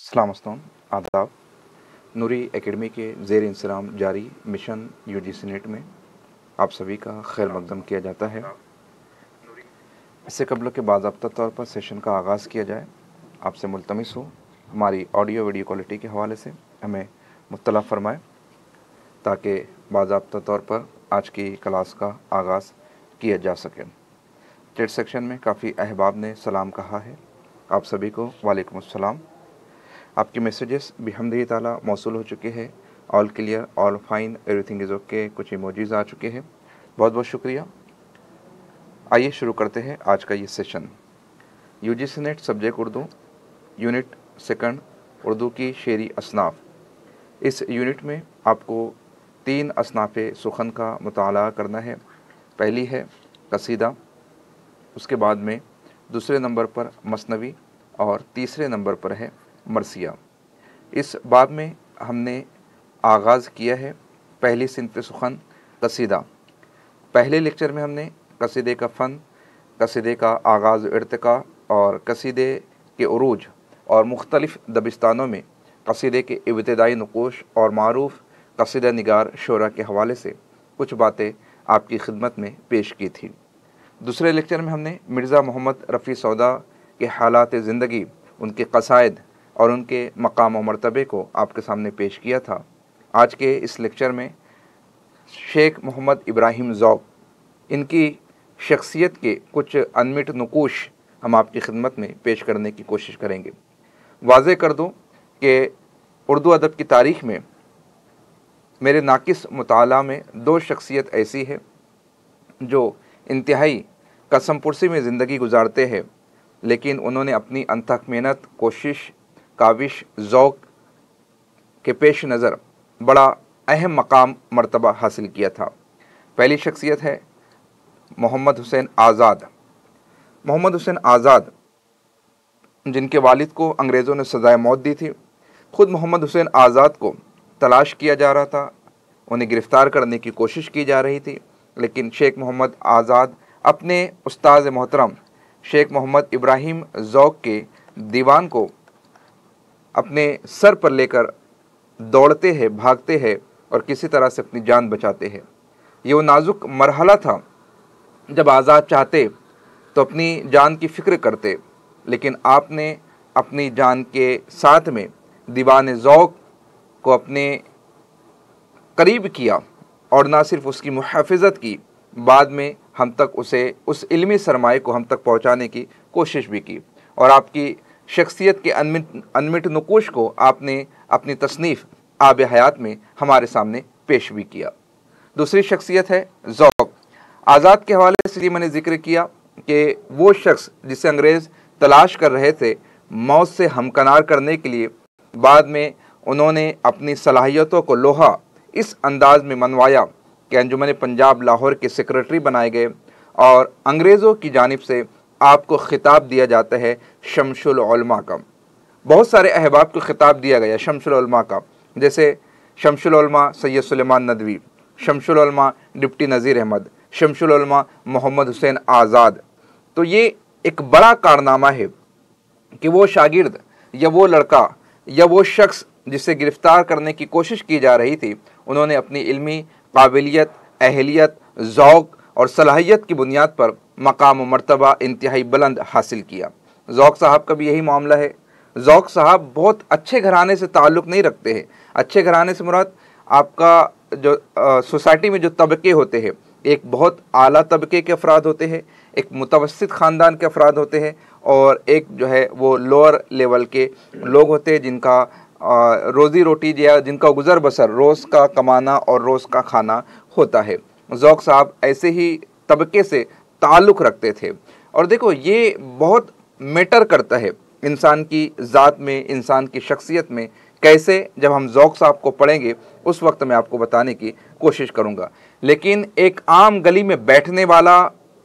अस्सलाम आदाब। नूरी एकेडमी के ज़ेर इंसराम जारी मिशन यूजीसी नेट में आप सभी का खैर मकदम किया जाता है। इससे कबल के बाज़ाब्ता तौर पर सेशन का आगाज़ किया जाए, आपसे मुल्तमिस हूँ हमारी ऑडियो वीडियो क्वालिटी के हवाले से हमें मुत्तला फरमाएँ ताकि बाज़ाब्ता तौर पर आज की क्लास का आगाज़ किया जा सके। चैट सेक्शन में काफ़ी अहबाब ने सलाम कहा है, आप सभी को वालेकुम अस्सलाम। आपके मैसेजेस बिहम्दिल्लाह ताला मौसूल हो चुके हैं। All clear, all fine, everything is okay, कुछ इमोजीज़ आ चुके हैं। बहुत बहुत शुक्रिया। आइए शुरू करते हैं आज का ये session. UGC net subject Urdu, unit second, Urdu की शेरी असनाफ़। इस यूनिट में आपको 3 असनाफ़ सुखन का मुताला करना है। पहली है कसीदा, उसके बाद में दूसरे नंबर पर मसनवी और तीसरे नंबर पर है मरसिया। इस बाब में हमने आगाज़ किया है पहली सिनफ़ सुखन कसीदा। पहले लेक्चर में हमने कसीदे का फ़न, कसीदे का आगाज़ इर्तिका और कसीदे के उरूज और मुख्तलिफ़ दबिस्तानों में कसीदे के इब्तिदाई नुकोश और मारूफ़ कसीदा निगार शोरा के हवाले से कुछ बातें आपकी खिदमत में पेश की थी। दूसरे लेक्चर में हमने मिर्ज़ा मोहम्मद रफ़ी सौदा के हालात ज़िंदगी, उनके कसायद और उनके मकाम व मर्तबे को आपके सामने पेश किया था। आज के इस लेक्चर में शेख मोहम्मद इब्राहिम ज़ौक़, इनकी शख्सियत के कुछ अनमिट नुकूश हम आपकी खिदमत में पेश करने की कोशिश करेंगे। वाज़े कर दूँ कि उर्दू अदब की तारीख़ में मेरे नाकिस मुताला में 2 शख्सियत ऐसी है जो इंतहाई कसम पुरसी में ज़िंदगी गुजारते हैं, लेकिन उन्होंने अपनी अनथक मेहनत, कोशिश, काविश, ज़ौक़ के पेश नज़र बड़ा अहम मकाम मर्तबा हासिल किया था। पहली शख्सियत है मोहम्मद हुसैन आज़ाद। मोहम्मद हुसैन आज़ाद, जिनके वालिद को अंग्रेज़ों ने सज़ाए मौत दी थी। ख़ुद मोहम्मद हुसैन आज़ाद को तलाश किया जा रहा था, उन्हें गिरफ़्तार करने की कोशिश की जा रही थी, लेकिन शेख मोहम्मद आज़ाद अपने उस्ताद मोहतरम शेख मोहम्मद इब्राहिम ज़ौक़ के दीवान को अपने सर पर लेकर दौड़ते हैं, भागते हैं और किसी तरह से अपनी जान बचाते हैं। ये वो नाजुक मरहला था जब आज़ाद चाहते तो अपनी जान की फ़िक्र करते, लेकिन आपने अपनी जान के साथ में दीवान ज़ौक़ को अपने करीब किया और ना सिर्फ उसकी मुहाफ़िज़त की, बाद में हम तक उस इल्मी सरमाए को हम तक पहुँचाने की कोशिश भी की और आपकी शख्सियत के अनमिट नुकूश को आपने अपनी तसनीफ़ आब हयात में हमारे सामने पेश भी किया। दूसरी शख्सियत है ज़ौक़। आज़ाद के हवाले से मैंने ज़िक्र किया कि वो शख्स जिसे अंग्रेज़ तलाश कर रहे थे मौत से हमकनार करने के लिए, बाद में उन्होंने अपनी सलाहियतों को लोहा इस अंदाज़ में मनवाया कि अंजुमन पंजाब लाहौर के सेक्रेटरी बनाए गए और अंग्रेज़ों की जानिब से आपको ख़िताब दिया जाता है शमसुल उलमा का। बहुत सारे अहबाब को ख़िताब दिया गया शमसुल उलमा का, जैसे शमसुल उलमा सैयद सुलेमान नदवी, शमसुल उलमा डिप्टी नज़ीर अहमद, शमसुल उलमा मोहम्मद हुसैन आज़ाद। तो ये एक बड़ा कारनामा है कि वो शागिर्द या वो लड़का या वो शख्स जिसे गिरफ़्तार करने की कोशिश की जा रही थी, उन्होंने अपनी इल्मी काबिलियत, अहलियत, ज़ौक़ और सलाहियत की बुनियाद पर मकाम व मर्तबा इंतहाई बुलंद हासिल किया। ज़ौक़ साहब का भी यही मामला है। ज़ौक़ साहब बहुत अच्छे घराने से ताल्लुक़ नहीं रखते हैं। अच्छे घराने से मुराद आपका जो सोसाइटी में जो तबके होते हैं, एक बहुत आला तबके के अफराद होते हैं, एक मुतवस्सित ख़ानदान के अफराद होते हैं और एक जो है वो लोअर लेवल के लोग होते हैं जिनका रोज़ी रोटी या जिनका गुज़र बसर रोज़ का कमाना और रोज़ का खाना होता है। ज़ौक़ साहब ऐसे ही तबके से ताल्लुक़ रखते थे। और देखो, ये बहुत मैटर करता है इंसान की ज़ात में, इंसान की शख्सियत में, कैसे जब हम ज़ौक़ साहब को पढ़ेंगे उस वक्त मैं आपको बताने की कोशिश करूँगा। लेकिन एक आम गली में बैठने वाला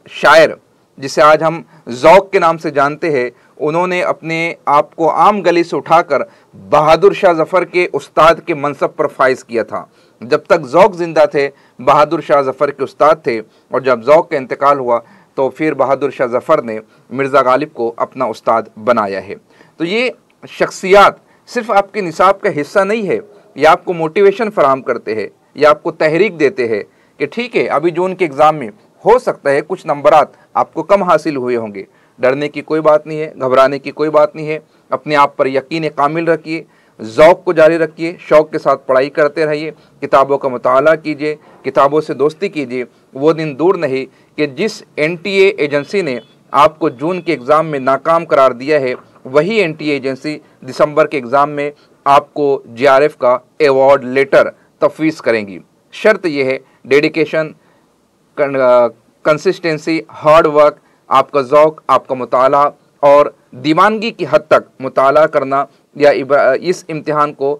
शायर जिसे आज हम ज़ौक़ के नाम से जानते हैं, उन्होंने अपने आप को आम गली से उठाकर बहादुर शाह ज़फ़र के उस्ताद के मनसब पर फाइज़ किया था। जब तक ज़ौक़ ज़िंदा थे बहादुर शाह ज़फ़र के उस्ताद थे, और जब ज़ौक़ का इंतकाल हुआ तो फिर बहादुर शाह ज़फ़र ने मिर्ज़ा गालिब को अपना उस्ताद बनाया है। तो ये शख्सियात सिर्फ आपके निसाब का हिस्सा नहीं है, ये आपको मोटिवेशन फराहम करते हैं, ये आपको तहरीक देते हैं कि ठीक है, अभी जून के एग्ज़ाम में हो सकता है कुछ नंबरात आपको कम हासिल हुए होंगे, डरने की कोई बात नहीं है, घबराने की कोई बात नहीं है। अपने आप पर यकीन कामिल रखिए, ज़ौक़ को जारी रखिए, शौक़ के साथ पढ़ाई करते रहिए, किताबों का मुताला कीजिए, किताबों से दोस्ती कीजिए। वो दिन दूर नहीं कि जिस NTA एजेंसी ने आपको जून के एग्ज़ाम में नाकाम करार दिया है, वही NTA एजेंसी दिसंबर के एग्ज़ाम में आपको JRF का अवार्ड लेटर तफवीज़ करेंगी। शर्त यह है डेडिकेशन, कंसिस्टेंसी, हार्ड वर्क, आपका ज़ौक़, आपका मुताला और दीवानगी की हद तक मुताला करना या इस इम्तिहान को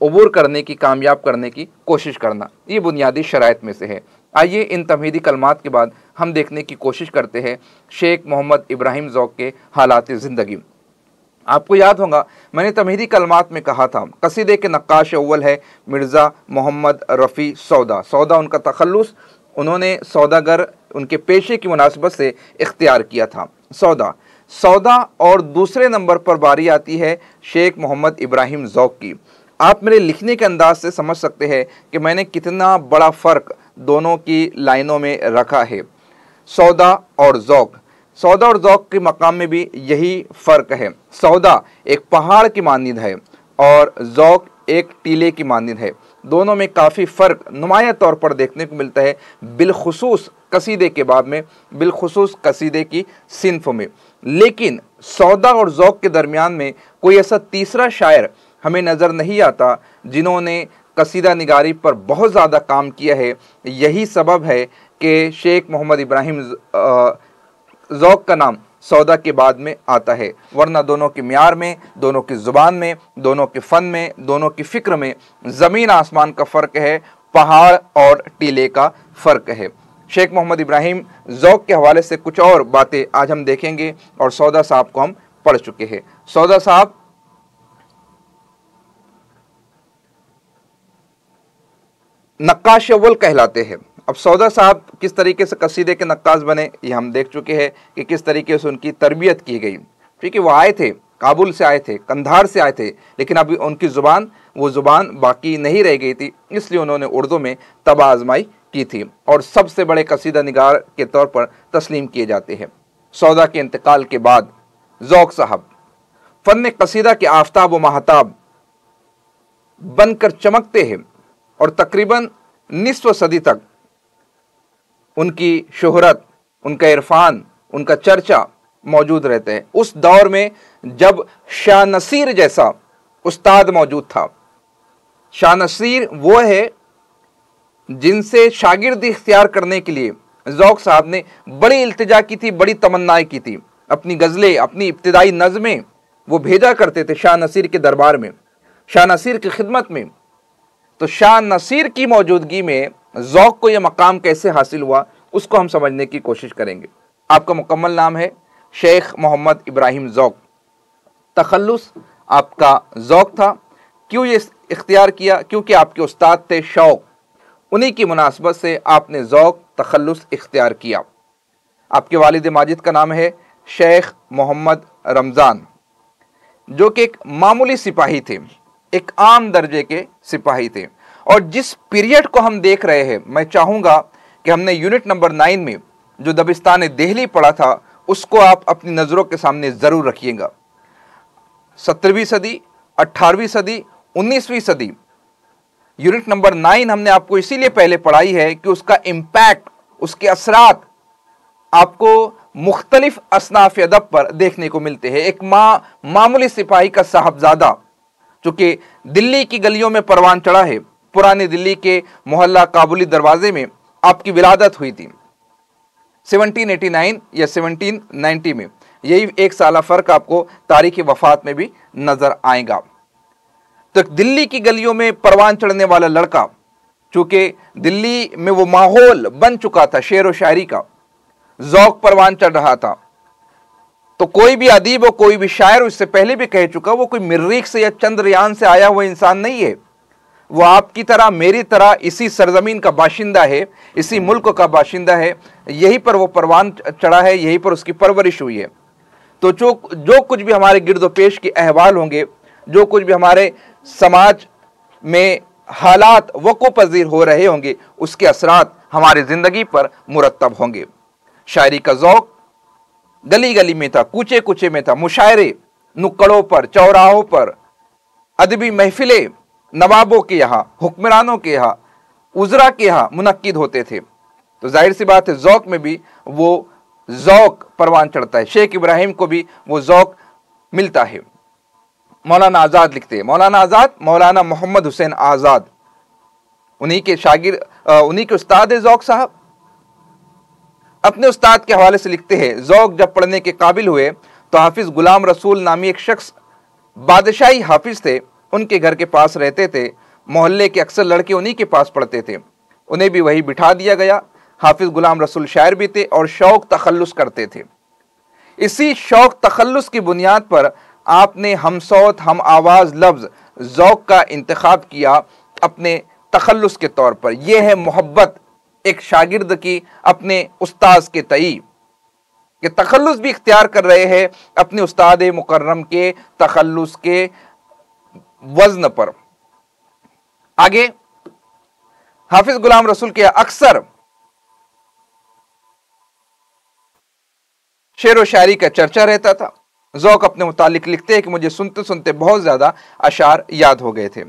अबूर करने की, कामयाब करने की कोशिश करना, ये बुनियादी शराइत में से है। आइए इन तमहीदी कलमात के बाद हम देखने की कोशिश करते हैं शेख मोहम्मद इब्राहिम ज़ौक़ के हालात ज़िंदगी। आपको याद होगा मैंने तमहीदी कलमात में कहा था कसीदे के नक्काश अव्वल है मिर्ज़ा मोहम्मद रफ़ी सौदा। सौदा उनका तखल्लुस उन्होंने सौदागर उनके पेशे की मुनासिबत से इख्तियार किया था, सौदा। और दूसरे नंबर पर बारी आती है शेख मोहम्मद इब्राहिम ज़ौक़ की। आप मेरे लिखने के अंदाज से समझ सकते हैं कि मैंने कितना बड़ा फ़र्क दोनों की लाइनों में रखा है। सौदा और ज़ौक़ के मकाम में भी यही फ़र्क है। सौदा एक पहाड़ की मानिंद है और ज़ौक़ एक टीले की मानिंद है। दोनों में काफ़ी फ़र्क नुमाया तौर पर देखने को मिलता है, बिलखुसूस कसीदे के बाब में, बिलखुसूस कसीदे की सिन्फ में। लेकिन सौदा और ज़ौक़ के दरमियान में कोई ऐसा तीसरा शायर हमें नज़र नहीं आता जिन्होंने कसीदा निगारी पर बहुत ज़्यादा काम किया है। यही सबब है कि शेख मोहम्मद इब्राहिम ज़ौक़ का नाम सौदा के बाद में आता है, वरना दोनों के म्यार में, दोनों की ज़ुबान में, दोनों के फ़न में, दोनों की फ़िक्र में ज़मीन आसमान का फ़र्क है, पहाड़ और टीले का फ़र्क है। शेख मोहम्मद इब्राहिम ज़ौक़ के हवाले से कुछ और बातें आज हम देखेंगे और सौदा साहब को हम पढ़ चुके हैं। सौदा साहब नक्काश अव्वल कहलाते हैं। अब सौदा साहब किस तरीके से कसीदे के नक्काश बने ये हम देख चुके हैं कि किस तरीके से उनकी तरबियत की गई। ठीक है, वो आए थे, काबुल से आए थे, कंधार से आए थे, लेकिन अभी उनकी ज़ुबान वो ज़ुबान बाकी नहीं रह गई थी, इसलिए उन्होंने उर्दू में तबा आजमाई की थी और सबसे बड़े कसीदा निगार के तौर पर तस्लीम किए जाते हैं। सौदा के इंतकाल के बाद ज़ौक़ साहब फ़न कसीदा के आफ्ताब व महताब बनकर चमकते हैं और तकरीबन निस्फ सदी तक उनकी शोहरत, उनका इरफान, उनका चर्चा मौजूद रहते हैं। उस दौर में जब शाह नसीर जैसा उस्ताद मौजूद था। शाह नसीर वो है जिनसे शागिर्दी इख्तियार करने के लिए ज़ौक़ साहब ने बड़ी इल्तिजा की थी, बड़ी तमन्नाएं की थी। अपनी गज़लें, अपनी इब्तिदाई नज़में वो भेजा करते थे शाह नसीर के दरबार में, शाह नसीर की खिदमत में। तो शाह नसीर की मौजूदगी में ज़ौक़ को यह मकाम कैसे हासिल हुआ उसको हम समझने की कोशिश करेंगे। आपका मुकम्मल नाम है शेख मोहम्मद इब्राहिम ज़ौक़। तखल्लुस आपका ज़ौक़ था। क्यों ये इख्तियार किया? क्योंकि आपके उस्ताद थे शौक़, उन्हीं की मुनासबत से आपने ज़ौक़ तखल्लुस इख्तियार किया। आपके वालिद माजिद का नाम है शेख मोहम्मद रमज़ान, जो कि एक मामूली सिपाही थे, एक आम दर्जे के सिपाही थे। और जिस पीरियड को हम देख रहे हैं, मैं चाहूँगा कि हमने यूनिट नंबर 9 में जो दबिस्तान दिल्ली पढ़ा था उसको आप अपनी नज़रों के सामने ज़रूर रखिएगा। 17वीं सदी, 18वीं सदी, 19वीं सदी, यूनिट नंबर 9 हमने आपको इसीलिए पहले पढ़ाई है कि उसका इम्पैक्ट, उसके असरात आपको मुख्तलिफ असनाफ अदब पर देखने को मिलते हैं। एक मामूली सिपाही का साहबजादा चूँकि दिल्ली की गलियों में परवान चढ़ा है, पुरानी दिल्ली के मोहल्ला काबुली दरवाजे में आपकी विलादत हुई थी 1789 या 1790 में। यही एक साला फ़र्क आपको तारीख़ वफ़ात में भी नज़र आएगा। तो दिल्ली की गलियों में परवान चढ़ने वाला लड़का, चूँकि दिल्ली में वो माहौल बन चुका था शेर व शायरी का, ज़ौक़ परवान चढ़ रहा था, तो कोई भी अदीब और कोई भी शायर, इससे पहले भी कह चुका, वो कोई मरीख से या चंद्रयान से आया हुआ इंसान नहीं है। वो आपकी तरह, मेरी तरह इसी सरजमीन का बाशिंदा है, इसी मुल्क का बाशिंदा है। यहीं पर वो परवान चढ़ा है, यहीं पर उसकी परवरिश हुई है। तो जो कुछ भी हमारे गिरदो पेश के अहवाल होंगे जो कुछ भी हमारे समाज में हालात वक़्फ़ पजीर हो रहे होंगे उसके असरात हमारी ज़िंदगी पर मुरतब होंगे। शायरी का ज़ौक़ गली गली में था, कूचे कूचे में था, मुशायरे नुक्कड़ों पर, चौराहों पर, अदबी महफिलें नवाबों के यहाँ, हुक्मरानों के यहाँ, उज़रा के यहाँ मुनक्किद होते थे। तो जाहिर सी बात है ज़ौक़ में भी वो ज़ौक़ परवान चढ़ता है। शेख इब्राहिम को भी वो ज़ौक़ मिलता है। मौलाना आज़ाद लिखते हैं, मौलाना आज़ाद मौलाना मोहम्मद हुसैन आज़ाद, उन्हीं के शागिर्द, उन्हीं के उस्ताद है ज़ौक़ साहब। अपने उस्ताद के हवाले से लिखते हैं, ज़ौक़ जब पढ़ने के काबिल हुए तो हाफिज़ गुलाम रसूल नामी एक शख्स बादशाही हाफिज़ थे, उनके घर के पास रहते थे। मोहल्ले के अक्सर लड़के उन्हीं के पास पढ़ते थे, उन्हें भी वही बिठा दिया गया। हाफिज़ गुलाम रसूल शायर भी थे और शौक़ तखल्लुस करते थे। इसी शौक़ तखल्लुस की बुनियाद पर आपने हम सौत हम आवाज़ लफ्ज़ ज़ौक़ का इंतखाब किया अपने तखल्लुस के तौर पर। यह है मोहब्बत एक शागिर्द की अपने उस्ताद के तई, कि तखल्लुस भी इख्तियार कर रहे हैं अपने उस्ताद मुकर्रम के तखल्लुस के वज़न पर। आगे हाफिज़ गुलाम रसूल के अक्सर शेर व शायरी का चर्चा रहता था। ज़ौक़ अपने मुतालिक लिखते हैं कि मुझे सुनते सुनते बहुत ज़्यादा अशार याद हो गए थे।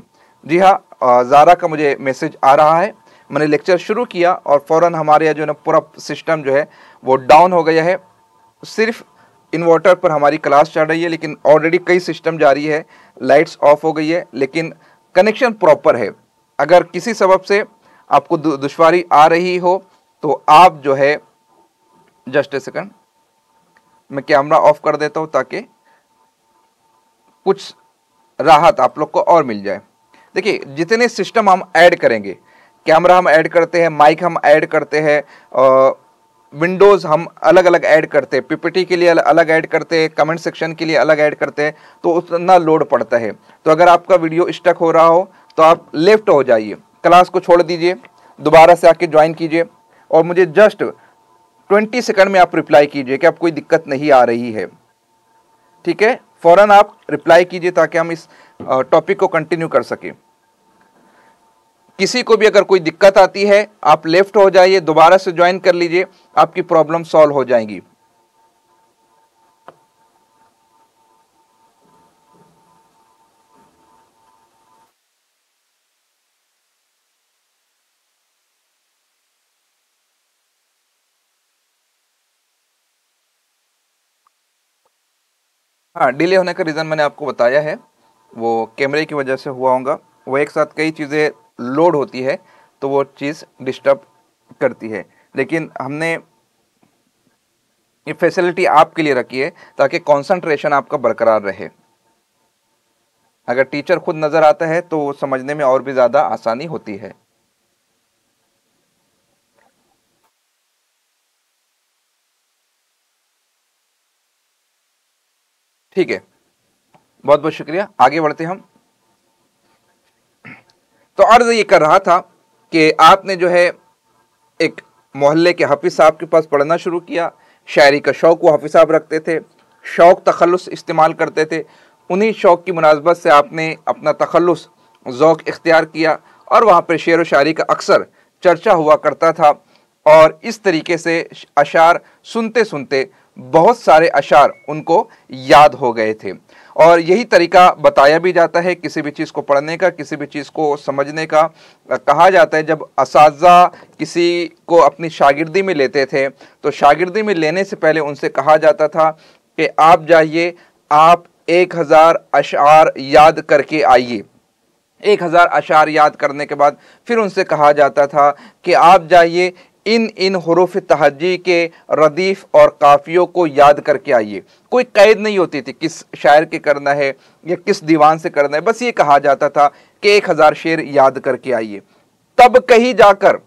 जी हाँ, ज़ारा का मुझे मैसेज आ रहा है। मैंने लेक्चर शुरू किया और फ़ौरन हमारे यहाँ जो है ना पूरा सिस्टम जो है वो डाउन हो गया है। सिर्फ इन्वर्टर पर हमारी क्लास चल रही है, लेकिन ऑलरेडी कई सिस्टम जारी है, लाइट्स ऑफ हो गई है, लेकिन कनेक्शन प्रॉपर है। अगर किसी सबब से आपको दुश्वारी आ रही हो तो आप जो है, जस्ट ए सेकंड, मैं कैमरा ऑफ कर देता हूं ताकि कुछ राहत आप लोग को और मिल जाए। देखिए, जितने सिस्टम हम ऐड करेंगे, कैमरा हम ऐड करते हैं, माइक हम ऐड करते हैं, विंडोज़ हम अलग अलग ऐड करते हैं, पीपीटी के लिए अलग ऐड करते हैं, कमेंट सेक्शन के लिए अलग ऐड करते हैं, तो उतना लोड पड़ता है। तो अगर आपका वीडियो स्टक हो रहा हो तो आप लेफ्ट हो जाइए, क्लास को छोड़ दीजिए, दोबारा से आके ज्वाइन कीजिए और मुझे जस्ट 20 सेकंड में आप रिप्लाई कीजिए कि आप कोई दिक्कत नहीं आ रही है। ठीक है, फ़ौरन आप रिप्लाई कीजिए ताकि हम इस टॉपिक को कंटिन्यू कर सकें। किसी को भी अगर कोई दिक्कत आती है आप लेफ्ट हो जाइए, दोबारा से ज्वाइन कर लीजिए, आपकी प्रॉब्लम सॉल्व हो जाएगी। हाँ, डिले होने का रीज़न मैंने आपको बताया है, वो कैमरे की वजह से हुआ होगा। वो एक साथ कई चीज़ें लोड होती है तो वो चीज़ डिस्टर्ब करती है, लेकिन हमने ये फैसिलिटी आपके लिए रखी है ताकि कंसंट्रेशन आपका बरकरार रहे। अगर टीचर खुद नज़र आता है तो समझने में और भी ज़्यादा आसानी होती है। ठीक है, बहुत बहुत शुक्रिया। आगे बढ़ते हम। तो अर्ज़ ये कर रहा था कि आपने जो है एक मोहल्ले के हाफिज़ साहब के पास पढ़ना शुरू किया। शायरी का शौक़ वो हाफिज़ साहब रखते थे, शौक़ तखल्लुस इस्तेमाल करते थे। उन्हीं शौक़ की मुनासबत से आपने अपना तखल्लुस ज़ौक़ इख्तियार किया और वहाँ पर शेर व शायरी का अक्सर चर्चा हुआ करता था। और इस तरीके से अशार सुनते सुनते बहुत सारे अशार उनको याद हो गए थे। और यही तरीका बताया भी जाता है किसी भी चीज़ को पढ़ने का, किसी भी चीज़ को समझने का। कहा जाता है जब असातिज़ा किसी को अपनी शागिर्दी में लेते थे तो शागिर्दी में लेने से पहले उनसे कहा जाता था कि आप जाइए, आप 1000 अशार याद करके आइए। 1000 अशार याद करने के बाद फिर उनसे कहा जाता था कि आप जाइए, इन हुरूफ तहज्जी के रदीफ़ और काफ़ियों को याद करके आइए। कोई कैद नहीं होती थी किस शायर के करना है या किस दीवान से करना है, बस ये कहा जाता था कि 1000 शेर याद करके आइए। तब कहीं जाकर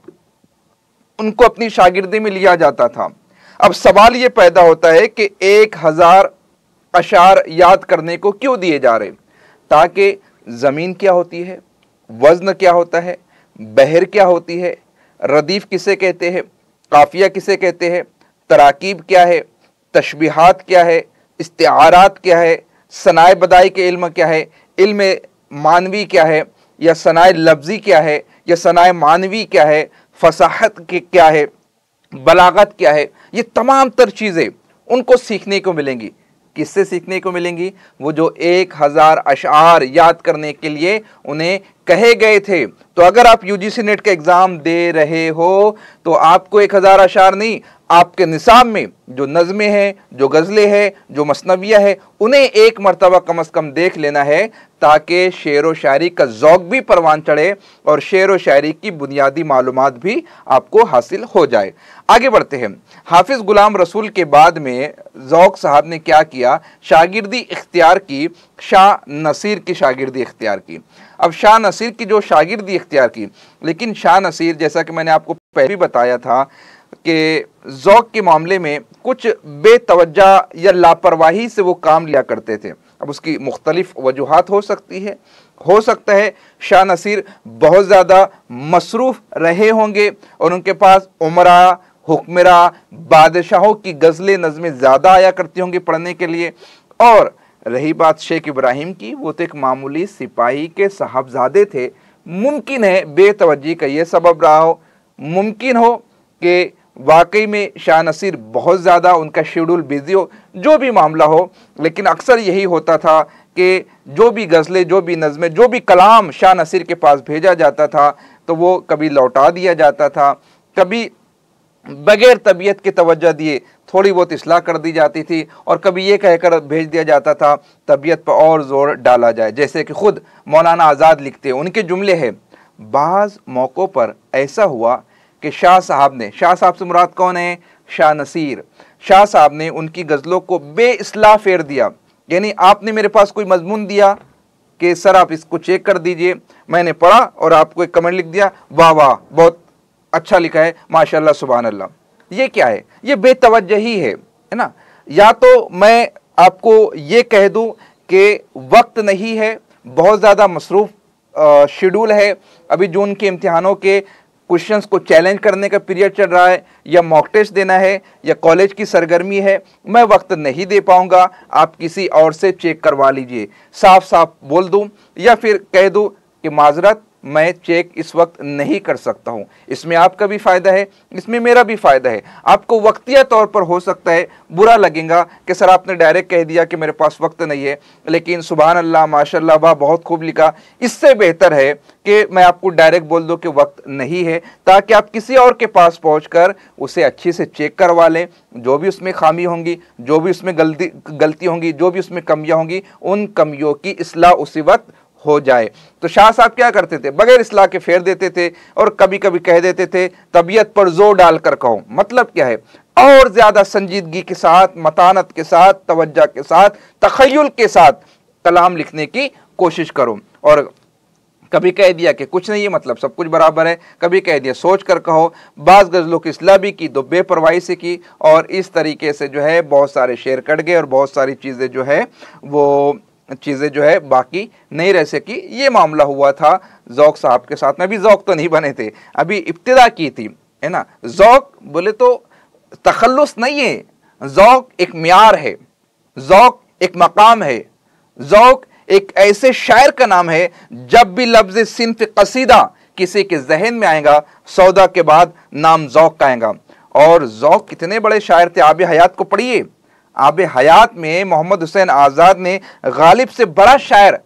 उनको अपनी शागिर्दी में लिया जाता था। अब सवाल ये पैदा होता है कि 1000 अशार याद करने को क्यों दिए जा रहे? ताकि ज़मीन क्या होती है, वज़न क्या होता है, बहर क्या होती है, रदीफ़ किसे कहते हैं, काफ़िया किसे कहते हैं, तराकीब क्या है, तशबीहात क्या है, इस्तिआरात क्या है, सनाए बदाई के इल्म क्या है, इल्म मानवी क्या है, या सनाए लफ्ज़ी क्या है, या सनाए मानवी क्या है, फसाहत के क्या है, बलागत क्या है, ये तमाम तर चीज़ें उनको सीखने को मिलेंगी। किससे सीखने को मिलेंगी? वो जो 1000 अशआर याद करने के लिए उन्हें कहे गए थे। तो अगर आप यूजीसी नेट का एग्ज़ाम दे रहे हो तो आपको 1000 अशआर नहीं, आपके निसाब में जो नज़में हैं, जो गज़लें हैं, जो मसनवियाँ है, उन्हें एक मरतबा कम अज़ कम देख लेना है, ताकि शेर व शायरी का ज़ौक़ भी परवान चढ़े और शेर व शायरी की बुनियादी मालूमात भी आपको हासिल हो जाए। आगे बढ़ते हैं। हाफिज़ ग़ुलाम रसूल के बाद में ज़ौक़ साहब ने क्या किया? शागिर्दी इख्तियार की, शाह नसीर की शागिर्दी इख्तियार की। अब शाह नसीर की जो शागिर्दी इख्तियार की, लेकिन शाह नसीर, जैसा कि मैंने आपको पहले भी बताया था कि ज़ौक़ के मामले में कुछ बेतवज्जा या लापरवाही से वो काम लिया करते थे। अब उसकी मुख्तलिफ वजूहात हो सकती है। हो सकता है शाह नसीर बहुत ज़्यादा मसरूफ़ रहे होंगे और उनके पास उमरा, हुक्मरा, बादशाहों की गज़लें नज़में ज़्यादा आया करती होंगी पढ़ने के लिए। और रही बात शेख इब्राहिम की, वो तो एक मामूली सिपाही के साहबजादे थे। मुमकिन है बेतवज्जी का ये सबब रहा हो, मुमकिन हो कि वाकई में शाह नसीर बहुत ज़्यादा उनका शेड्यूल बिजी हो, जो भी मामला हो, लेकिन अक्सर यही होता था कि जो भी गज़लें, जो भी नज़में, जो भी कलाम शाह नसीर के पास भेजा जाता था तो वो कभी लौटा दिया जाता था, कभी बगैर तबीयत के तवज्जो दिए थोड़ी बहुत इस्लाह कर दी जाती थी, और कभी ये कहकर भेज दिया जाता था तबीयत पर और ज़ोर डाला जाए। जैसे कि ख़ुद मौलाना आज़ाद लिखते हैं, उनके जुमले हैं, बाज़ मौक़ों पर ऐसा हुआ कि शाह साहब ने, शाह साहब से मुराद कौन है? शाह नसीर। शाह साहब ने उनकी गज़लों को बेइस्लाह फेर दिया। यानी आपने मेरे पास कोई मजमून दिया कि सर आप इसको चेक कर दीजिए, मैंने पढ़ा और आपको एक कमेंट लिख दिया, वाह वाह बहुत अच्छा लिखा है, माशाल्लाह सुभान अल्लाह। ये क्या है? ये बेतवज्जही है ना। या तो मैं आपको ये कह दूं कि वक्त नहीं है, बहुत ज़्यादा मसरूफ़ शेड्यूल है, अभी जून के इम्तिहानों के क्वेश्चंस को चैलेंज करने का पीरियड चल रहा है, या मॉक टेस्ट देना है, या कॉलेज की सरगर्मी है, मैं वक्त नहीं दे पाऊंगा, आप किसी और से चेक करवा लीजिए। साफ साफ बोल दूं या फिर कह दूं कि माजरत मैं चेक इस वक्त नहीं कर सकता हूं। इसमें आपका भी फ़ायदा है, इसमें मेरा भी फ़ायदा है। आपको वक्तिया तौर पर हो सकता है बुरा लगेगा कि सर आपने डायरेक्ट कह दिया कि मेरे पास वक्त नहीं है, लेकिन सुभान अल्लाह माशाल्लाह वाह बहुत खूब लिखा। इससे बेहतर है कि मैं आपको डायरेक्ट बोल दूं कि वक्त नहीं है, ताकि आप किसी और के पास पहुंचकर उसे अच्छे से चेक करवा लें। जो भी उसमें खामी होंगी, जो भी उसमें गलती होंगी, जो भी उसमें कमियाँ होंगी, उन कमियों की इस्लाह उसी वक्त हो जाए। तो शाह साहब क्या करते थे? बगैर इस्लाह के फेर देते थे, और कभी कभी कह देते थे तबीयत पर जोर डालकर कहो। मतलब क्या है? और ज्यादा संजीदगी के साथ, मतानत के साथ, तवज्जो के साथ, तखय्युल के साथ कलाम लिखने की कोशिश करो। और कभी कह दिया कि कुछ नहीं है, मतलब सब कुछ बराबर है, कभी कह दिया सोच कर कहो। बाज़ गज़लों की इस्लाह भी की तो बेपरवाही से की, और इस तरीके से जो है बहुत सारे शेर कट गए और बहुत सारी चीज़ें जो है वो चीज़ें जो है बाकी नहीं रह सकी। ये मामला हुआ था ज़ौक़ साहब के साथ में। अभी ज़ौक़ तो नहीं बने थे, अभी इब्तिदा की थी, है ना। ज़ौक़ बोले तो तखल्लुस नहीं है, ज़ौक़ एक मियार है, ज़ौक़ एक मकाम है, ज़ौक़ एक ऐसे शायर का नाम है, जब भी लफ्ज़ सिन्फ़ क़सीदा किसी के जहन में आएगा, सौदा के बाद नाम ज़ौक़ का आएगा। और ज़ौक़ कितने बड़े शायर थे, आब हयात को पढ़िए। आब हयात में मोहम्मद हुसैन आज़ाद ने गालिब से बड़ा शायर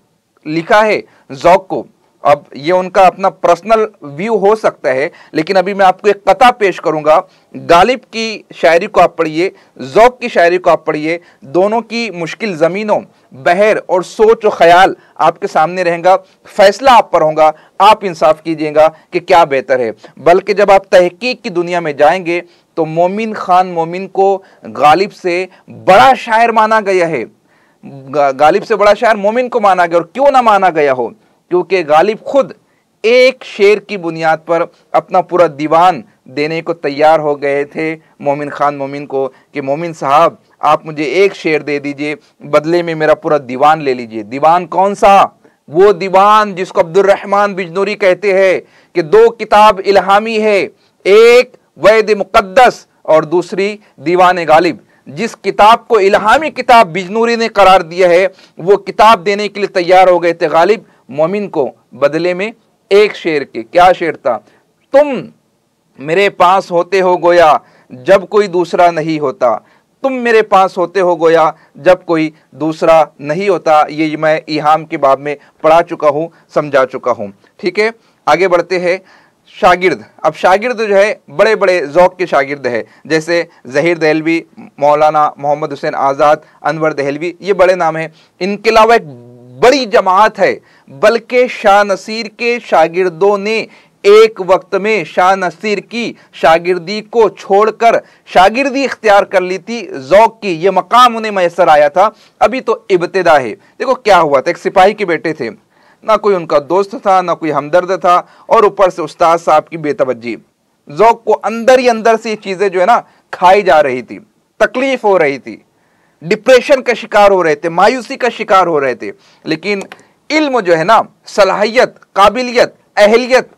लिखा है ज़ौक़ को। अब ये उनका अपना पर्सनल व्यू हो सकता है, लेकिन अभी मैं आपको एक कता पेश करूंगा। गालिब की शायरी को आप पढ़िए, ज़ौक़ की शायरी को आप पढ़िए, दोनों की मुश्किल ज़मीनों, बहर और सोच और ख्याल आपके सामने रहेगा। फैसला आप पर होगा, आप इंसाफ कीजिएगा कि क्या बेहतर है। बल्कि जब आप तहकीक की दुनिया में जाएंगे तो मोमिन खान मोमिन को गालिब से बड़ा शायर माना गया है। गालिब से बड़ा शायर मोमिन को माना गया, और क्यों ना माना गया हो? क्योंकि गालिब खुद एक शेर की बुनियाद पर अपना पूरा दीवान देने को तैयार हो गए थे मोमिन खान मोमिन को, कि मोमिन साहब आप मुझे एक शेर दे दीजिए, बदले में मेरा पूरा दीवान ले लीजिए। दीवान कौन सा? वो दीवान जिसको अब्दुर्रहमान बिजनूरी कहते हैं कि 2 किताब इल्हामी है, एक वैद मुक़द्दस और दूसरी दीवान गालिब। जिस किताब को इल्हामी किताब बिजनूरी ने करार दिया है, वो किताब देने के लिए तैयार हो गए थे गालिब मोमिन को, बदले में एक शेर के। क्या शेर था? तुम मेरे पास होते हो गोया जब कोई दूसरा नहीं होता, तुम मेरे पास होते हो गोया जब कोई दूसरा नहीं होता। ये मैं इहाम के बाब में पढ़ा चुका हूँ, समझा चुका हूँ। ठीक है, आगे बढ़ते हैं। शागिर्द, अब शागिर्द जो है बड़े बड़े ज़ौक़ के शागिर्द है, जैसे ज़हीर दहलवी, मौलाना मोहम्मद हुसैन आज़ाद, अनवर दहलवी, ये बड़े नाम हैं। इनके अलावा एक बड़ी जमात है, बल्कि शाह नसीर के शागिर्दों ने एक वक्त में शाह नसीर की शागिर्दी को छोड़कर शागिर्दी इख्तियार कर ली थी ज़ौक़ की। ये मकाम उन्हें मैसर आया था, अभी तो इब्तिदा है। देखो क्या हुआ था, एक सिपाही के बेटे थे, ना कोई उनका दोस्त था, ना कोई हमदर्द था, और ऊपर से उस्ताद साहब की बेतवज्जी। ज़ौक़ को अंदर ही अंदर से ये चीज़ें जो है ना खाई जा रही थी, तकलीफ हो रही थी, डिप्रेशन का शिकार हो रहे थे, मायूसी का शिकार हो रहे थे। लेकिन इल्म जो है ना, सलाहियत, काबिलियत, अहलियत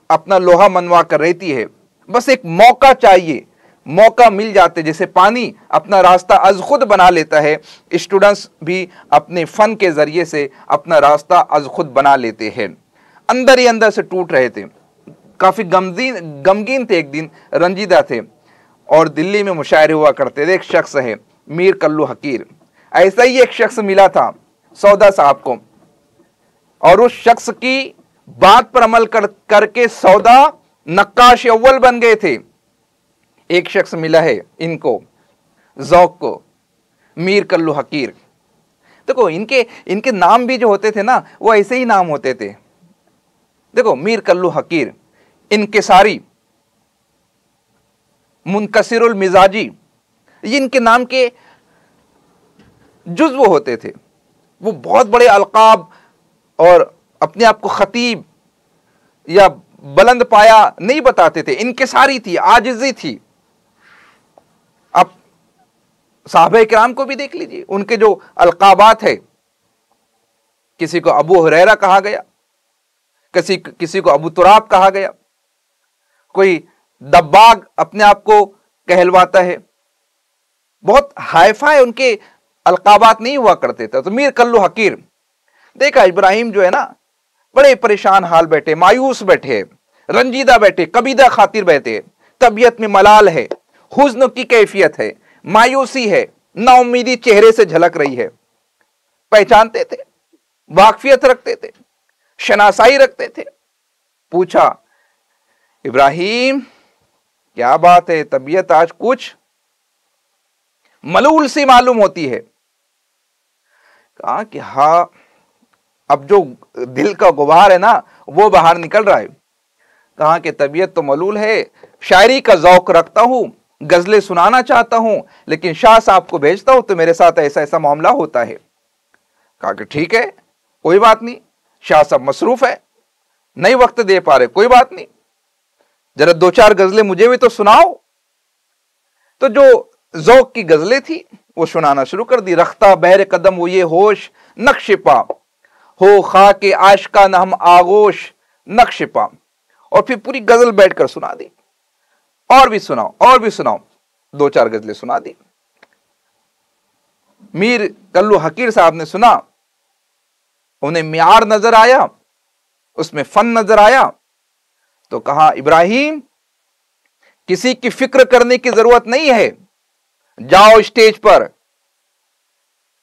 अपना लोहा मनवा कर रहती है। बस एक मौका चाहिए, मौका मिल जाते, जैसे पानी अपना रास्ता अज खुद बना लेता है, स्टूडेंट्स भी अपने फन के जरिए से अपना रास्ता अज खुद बना लेते हैं। अंदर ही अंदर से टूट रहे थे, काफी गमगीन थे, एक दिन रंजीदा थे, और दिल्ली में मुशायरे हुआ करते थे। एक शख्स है मीर कल्लू हकीर, ऐसा ही एक शख्स मिला था सौदा साहब को, और उस शख्स की बात पर अमल करके सौदा नक्काश अव्वल बन गए थे। एक शख्स मिला है इनको, ज़ौक़ को, मीर कल्लू हकीर। देखो इनके नाम भी जो होते थे ना, वो ऐसे ही नाम होते थे। देखो मीर कल्लू हकीर, इनकिसारी, मुनकसिरुल मिजाजी, ये इनके नाम के जुज़्व होते थे। वो बहुत बड़े अलकाब और अपने आप को खतीब या बुलंद पाया नहीं बताते थे, इनकिसारी थी, आजिज़ी थी। अब साहबे किराम को भी देख लीजिए, उनके जो अलकाबात है, किसी को अबू हुरैरा कहा गया, किसी को अबू तुराब कहा गया, कोई दब्बाग अपने आप को कहलवाता है। बहुत हाइफाई उनके अलकाबात नहीं हुआ करते थे। तो मीर कल्लू हकीर, देखा इब्राहिम जो है ना, बड़े परेशान हाल बैठे, मायूस बैठे, रंजीदा बैठे, कबीदा खातिर बैठे, तबीयत में मलाल है, हुज्न की कैफियत है, मायूसी है, नाउमीदी चेहरे से झलक रही है। पहचानते थे, वाकफियत रखते थे, शनासाई रखते थे। पूछा, इब्राहिम क्या बात है, तबीयत आज कुछ मलूल सी मालूम होती है। कहा कि हाँ, अब जो दिल का गुबार है ना, वो बाहर निकल रहा है। कहा कि तबीयत तो मलूल है, शायरी का ज़ौक़ रखता हूं, गजलें सुनाना चाहता हूं, लेकिन शाह साहब को भेजता हूं तो मेरे साथ ऐसा ऐसा मामला होता है। कहा कि ठीक है, कोई बात नहीं, शाह साहब मसरूफ है, नहीं वक्त दे पा रहे, कोई बात नहीं, जरा दो चार गजलें मुझे भी तो सुनाओ। तो जो ज़ौक़ की गजलें थी वो सुनाना शुरू कर दी। रख्ता बहर कदम वो ये होश, नक्शिपा हो खा के आशका न हम आगोश, नक्शिपा। और फिर पूरी गजल बैठकर सुना दी, और भी सुनाओ, और भी सुनाओ, दो चार गजलें सुना दी। मीर कल्लू हकीर साहब ने सुना, उन्हें मियार नजर आया, उसमें फन नजर आया, तो कहा इब्राहिम किसी की फिक्र करने की जरूरत नहीं है, जाओ स्टेज पर,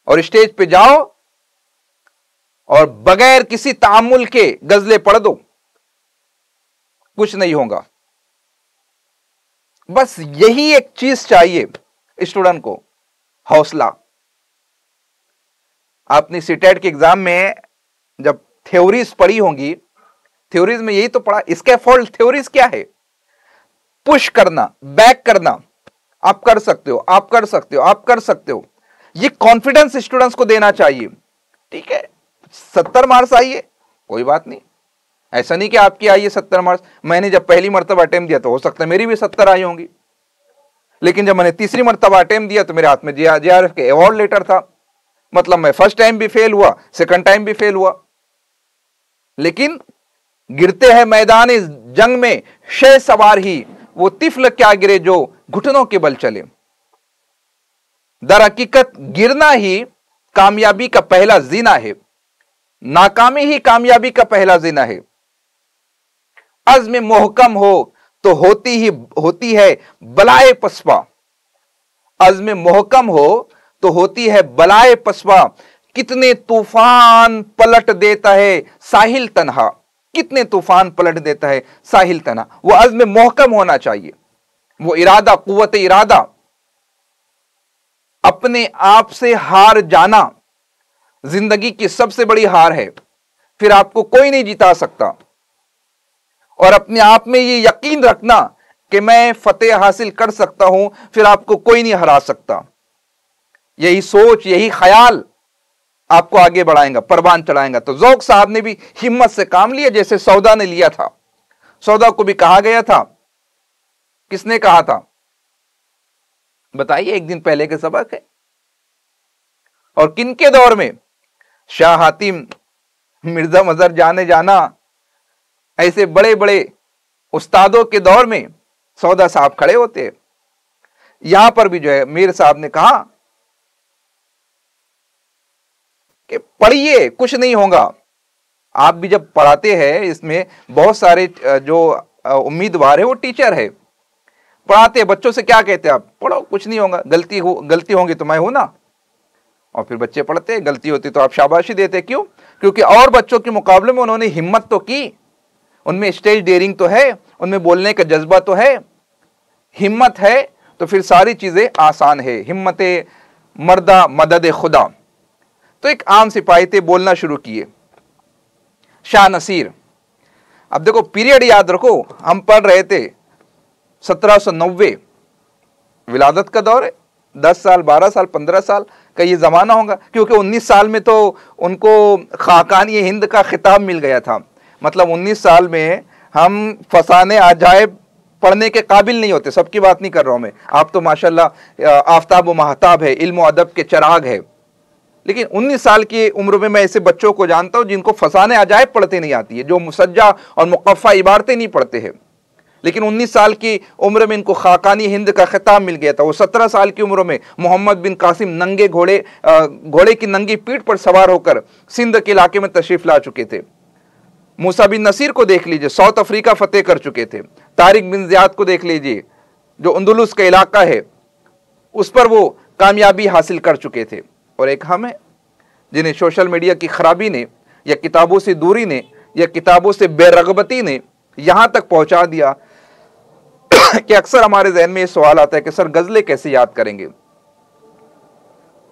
और स्टेज पे जाओ और बगैर किसी तामुल के गजलें पढ़ दो, कुछ नहीं होगा। बस यही एक चीज चाहिए स्टूडेंट को, हौसला। आपने सीटेट के एग्जाम में जब थ्योरीज पढ़ी होंगी, थ्योरीज में यही तो पढ़ा, स्कैफोल्ड थ्योरीज क्या है? पुश करना, बैक करना, आप कर सकते हो, आप कर सकते हो, आप कर सकते हो। ये कॉन्फिडेंस स्टूडेंट्स को देना चाहिए। ठीक है, 70 मार्क्स आइए, कोई बात नहीं, ऐसा नहीं कि आपकी आई है 70 मार्क्स। मैंने जब पहली मर्तबा अटेम्प्ट दिया तो हो सकता है मेरी भी 70 आई होंगी, लेकिन जब मैंने तीसरी मर्तबा अटेम्प्ट दिया तो मेरे हाथ में JRF के अवार्ड लेटर था। मतलब मैं फर्स्ट टाइम भी फेल हुआ, सेकंड टाइम भी फेल हुआ, लेकिन गिरते हैं मैदान जंग में शह सवार ही, वो तिफल क्या गिरे जो घुटनों के बल चले। दर हकीकत गिरना ही कामयाबी का पहला जीना है, नाकामी ही कामयाबी का पहला जीना है। अज़्म मोहकम हो तो होती है बलाए पसपा, अज़्म मोहकम हो तो होती है बलाए पसपा। कितने तूफान पलट देता है साहिल तन्हा, कितने तूफान पलट देता है साहिल तन्हा। वो अज़्म मोहकम होना चाहिए, वो इरादा, कुव्वत इरादा। अपने आप से हार जाना जिंदगी की सबसे बड़ी हार है, फिर आपको कोई नहीं जिता सकता। और अपने आप में ये यकीन रखना कि मैं फतेह हासिल कर सकता हूं, फिर आपको कोई नहीं हरा सकता। यही सोच, यही ख्याल आपको आगे बढ़ाएगा, परवान चढ़ाएगा। तो ज़ौक़ साहब ने भी हिम्मत से काम लिया, जैसे सौदा ने लिया था। सौदा को भी कहा गया था, किसने कहा था बताइए, एक दिन पहले के सबक है। और किनके दौर में? शाह हातिम, मिर्जा मजहर जाने जाना, ऐसे बड़े बड़े उस्तादों के दौर में सौदा साहब खड़े होते हैं। यहां पर भी जो है मीर साहब ने कहा कि पढ़िए, कुछ नहीं होगा। आप भी जब पढ़ाते हैं, इसमें बहुत सारे जो उम्मीदवार है वो टीचर है, पढ़ाते हैं, बच्चों से क्या कहते हैं आप? पढ़ो, कुछ नहीं होगा, गलती होंगी तो मैं हूं ना। और फिर बच्चे पढ़ते हैं, गलती होती तो आप शाबाशी देते। क्यों? क्योंकि और बच्चों के मुकाबले में उन्होंने हिम्मत तो की, उनमें स्टेज डेयरिंग तो है, उनमें बोलने का जज्बा तो है, हिम्मत है, तो फिर सारी चीजें आसान है। हिम्मत मर्दा मदद खुदा। तो एक आम सिपाही थे, बोलना शुरू किए, शाह नसीर। अब देखो पीरियड याद रखो, हम पढ़ रहे थे 1790, विलादत का दौर है, 10 साल 12 साल 15 साल का ये जमाना होगा। क्योंकि 19 साल में तो उनको खाकानी हिंद का खिताब मिल गया था। मतलब 19 साल में हम फसाने अजायब पढ़ने के काबिल नहीं होते। सबकी बात नहीं कर रहा हूं मैं, आप तो माशाल्लाह आफ्ताब व महताब है, इल्म अदब के चिराग है। लेकिन 19 साल की उम्र में मैं ऐसे बच्चों को जानता हूं जिनको फसाने अजायब पढ़ते नहीं आती है, जो मुसज्जा और मुकफ़ा इबारतें नहीं पढ़ते हैं। लेकिन 19 साल की उम्र में इनको खाकानी हिंद का खिताब मिल गया था। वो 17 साल की उम्र में मोहम्मद बिन कासिम नंगे घोड़े की नंगी पीठ पर सवार होकर सिंध के इलाके में तशरीफ ला चुके थे। मूसा बिन नसीर को देख लीजिए, साउथ अफ्रीका फतेह कर चुके थे। तारिक बिन ज़ियाद को देख लीजिए, जो अंदलुस का इलाका है उस पर वो कामयाबी हासिल कर चुके थे। और एक हम है जिन्हें सोशल मीडिया की खराबी ने, या किताबों से दूरी ने, या किताबों से बेरगबती ने यहां तक पहुंचा दिया कि अक्सर हमारे जहन में यह सवाल आता है कि सर गजलें कैसे याद करेंगे,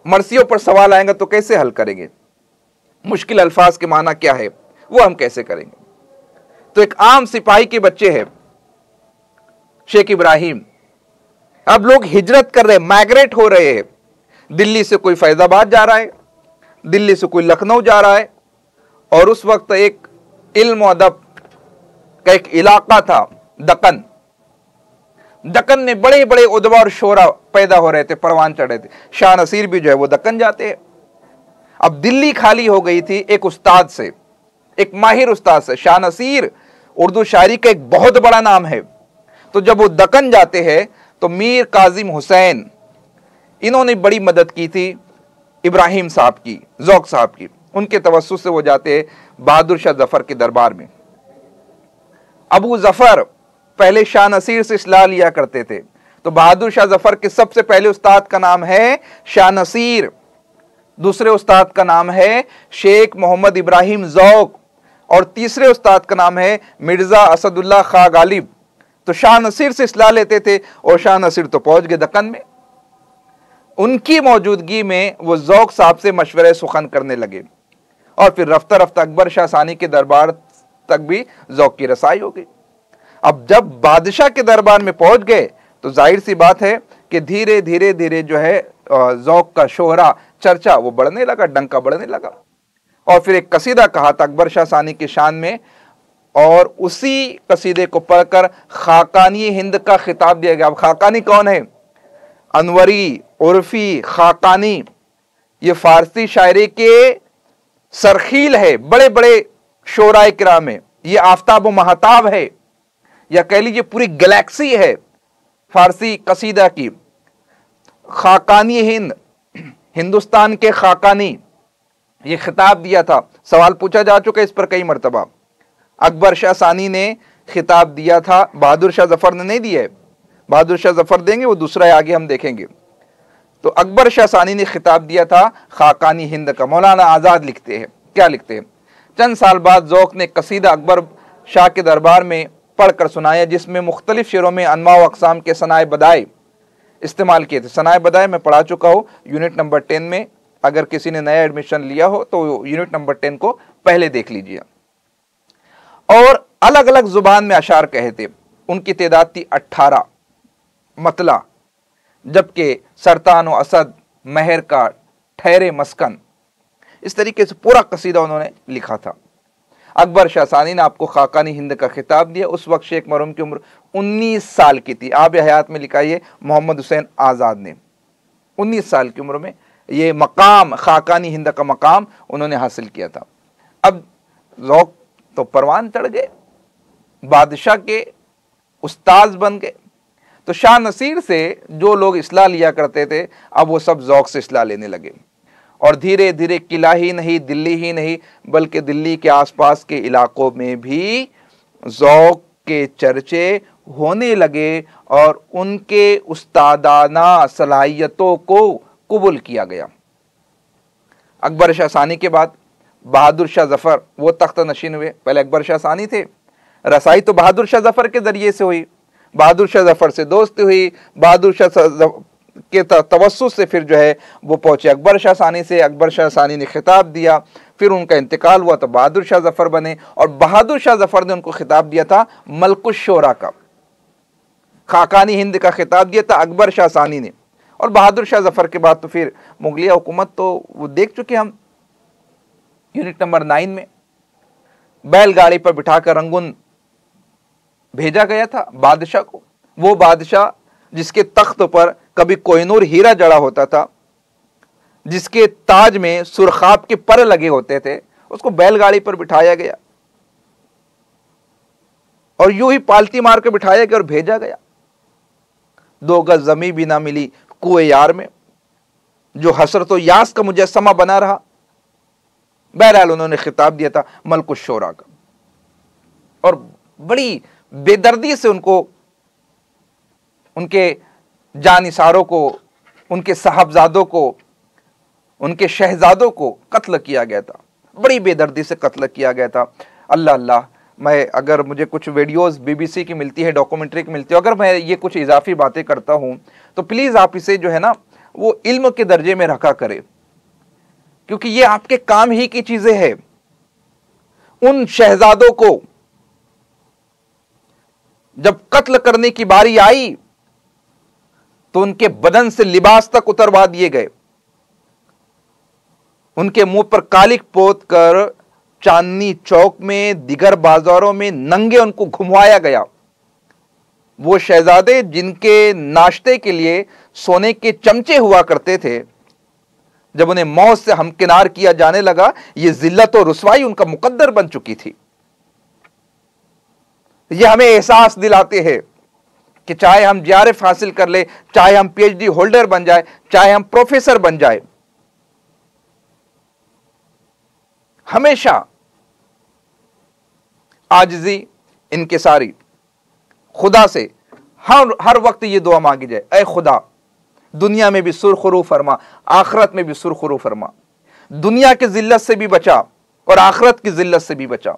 मरसियों पर सवाल आएंगे तो कैसे हल करेंगे, मुश्किल अल्फाज के माना क्या है वो हम कैसे करेंगे। तो एक आम सिपाही के बच्चे हैं शेख इब्राहिम। अब लोग हिजरत कर रहे हैं, माइग्रेट हो रहे हैं। दिल्ली से कोई फैजाबाद जा रहा है, दिल्ली से कोई लखनऊ जा रहा है। और उस वक्त एक इल्म अदब का एक इलाका था दक्कन। दक्कन में बड़े बड़े उदवा और शोरा पैदा हो रहे थे, परवान चढ़ रहे थे। शाह नसीर भी जो है वो दक्कन जाते हैं। अब दिल्ली खाली हो गई थी एक उस्ताद से, एक माहिर उस्ताद से। शाह नसीर उर्दू शायरी का एक बहुत बड़ा नाम है। तो जब वो दक्कन जाते हैं तो मीर काजिम हुसैन, इन्होंने बड़ी मदद की थी इब्राहिम साहब की, ज़ौक़ साहब की। उनके तवस्सुस से वो जाते हैं बहादुर शाह जफर के दरबार में। अबू जफर पहले शाह नसीर से इस्लाह लिया करते थे। तो बहादुर शाह जफर के सबसे पहले उस्ताद का नाम है शाह नसीर, दूसरे उस्ताद का नाम है शेख मोहम्मद इब्राहिम ज़ौक़, और तीसरे उस्ताद का नाम है मिर्जा असदुल्ला खां गालिब। तो शाह नसीर से इस्लाह लेते थे और शाह नसीर तो पहुंच गए दक्कन में। उनकी मौजूदगी में वो ज़ौक़ साहब से मशवरे सुखन करने लगे और फिर रफ्ता रफ्ता अकबर शाह सानी के दरबार तक भी ज़ौक़ की रसाई हो गई। अब जब बादशाह के दरबार में पहुंच गए तो जाहिर सी बात है कि धीरे धीरे धीरे जो है ज़ौक़ का शोहरा, चर्चा वो बढ़ने लगा, डंका बढ़ने लगा। और फिर एक कसीदा कहा था अकबर शाह सानी की शान में, और उसी कसीदे को पढ़कर खाकानी हिंद का खिताब दिया गया। अब खाकानी कौन है? अनवरी, उर्फी, खाकानी, ये फारसी शायरी के सरखील है, बड़े बड़े शोराए किराम है। ये आफ्ताब व महताब है, या कह लीजिए पूरी गैलेक्सी है फारसी कसीदा की। खाकानी हिंद, हिंदुस्तान के खाकानी, ये खिताब दिया था। सवाल पूछा जा चुका है इस पर कई मरतबा। अकबर शाह सानी ने खिताब दिया था, बहादुर शाह जफर ने नहीं दिया है। बहादुर शाह जफर देंगे, वो दूसरा है, आगे हम देखेंगे। तो अकबर शाह सानी ने खिताब दिया था खाकानी हिंद का। मौलाना आज़ाद लिखते हैं, क्या लिखते हैं, चंद साल बाद ज़ौक़ ने कसीदा अकबर शाह के दरबार में पढ़कर सुनाया, जिसमें मुख्तलिफ शेरों में अनवा व अक़साम के सनाए बदाए इस्तेमाल किए थे। सनाए बदाए मैं पढ़ा चुका हूँ यूनिट नंबर 10 में, अगर किसी ने नया एडमिशन लिया हो तो यूनिट नंबर 10 को पहले देख लीजिए। और अलग अलग जुबान में अशार कहे थे, उनकी तादाद थी 18 मतला, जबकि सरतान व असद, महर का, ठहरे मस्कन, इस तरीके से पूरा कसीदा उन्होंने लिखा था। अकबर शाह सानी ने आपको खाकानी हिंद का खिताब दिया। उस वक्त शेख मरहूम की उम्र 19 साल की थी। आब हयात में लिखा ये मोहम्मद हुसैन आज़ाद ने 19 साल की उम्र में ये मकाम, खाकानी हिंद का मकाम उन्होंने हासिल किया था। अब ज़ौक़ तो परवान चढ़ गए, बादशाह के उस्ताद बन गए। तो शाह नसीर से जो लोग इस्लाह लिया करते थे, अब वो सब ज़ौक़ से इस्लाह लेने लगे। और धीरे धीरे किला ही नहीं, दिल्ली ही नहीं, बल्कि दिल्ली के आसपास के इलाकों में भी ज़ौक़ के चर्चे होने लगे और उनके उस्तादाना सलाहियतों को कबूल किया गया। अकबर शाह सानी के बाद बहादुर शाह जफर वो तख्त नशीन हुए। पहले अकबर शाह सानी थे, रसाई तो बहादुर शाह जफर के जरिए से हुई, बहादुर शाह जफर से दोस्ती हुई, बहादुर शाह के तवस्सुत से फिर जो है वो पहुंचे अकबर शाह सानी से। अकबर शाह सानी ने खिताब दिया, फिर उनका इंतकाल हुआ तो बहादुर शाह जफर बने, और बहादुर शाह जफर ने उनको खिताब दिया था मलकुश शोरा का। खाकानी हिंद का खिताब दिया था अकबर शाह सानी ने। और बहादुर शाह जफर के बाद तो फिर मुगलिया हुकूमत तो वो देख चुके हम यूनिट नंबर 9 में। बैलगाड़ी पर बिठाकर रंगून भेजा गया था बादशाह को। वो बादशाह जिसके तख्त पर कभी कोहिनूर हीरा जड़ा होता था, जिसके ताज में सुरखाब के पर लगे होते थे, उसको बैलगाड़ी पर बिठाया गया और यूं ही पालती मार के बिठाया गया और भेजा गया। 2 गज जमीन भी ना मिली कुएं यार में, जो हसरत व यास का मुजस्समा बना रहा। बहरहाल उन्होंने खिताब दिया था मलकुश शोरा का, और बड़ी बेदर्दी से उनको, उनके जानिसारों को, उनके साहबजादों को, उनके शहजादों को कत्ल किया गया था। बड़ी बेदर्दी से कत्ल किया गया था। अल्लाह अल्लाह, मैं अगर मुझे कुछ वीडियोस BBC की मिलती है, डॉक्यूमेंट्री की मिलती है, अगर मैं ये कुछ इजाफी बातें करता हूँ तो प्लीज़ आप इसे जो है ना वो इल्म के दर्जे में रखा करें, क्योंकि ये आपके काम ही की चीज़ें हैं। उन शहजादों को जब कत्ल करने की बारी आई तो उनके बदन से लिबास तक उतरवा दिए गए, उनके मुंह पर कालिक पोत कर चांदनी चौक में, दिगर बाजारों में नंगे उनको घुमवाया गया। वो शहजादे जिनके नाश्ते के लिए सोने के चमचे हुआ करते थे, जब उन्हें मौत से हमकिनार किया जाने लगा, ये जिल्लत और रुसवाई उनका मुकद्दर बन चुकी थी। ये हमें एहसास दिलाते हैं कि चाहे हम JRF हासिल कर ले, चाहे हम PhD होल्डर बन जाए, चाहे हम प्रोफेसर बन जाए, हमेशा आजिज़ी, इनकिसारी, खुदा से हर वक्त ये दुआ मांगी जाए, ऐ खुदा दुनिया में भी सुरखरू फरमा, आखिरत में भी सुरखरू फरमा, दुनिया की जिल्लत से भी बचा और आखिरत की जिल्लत से भी बचा।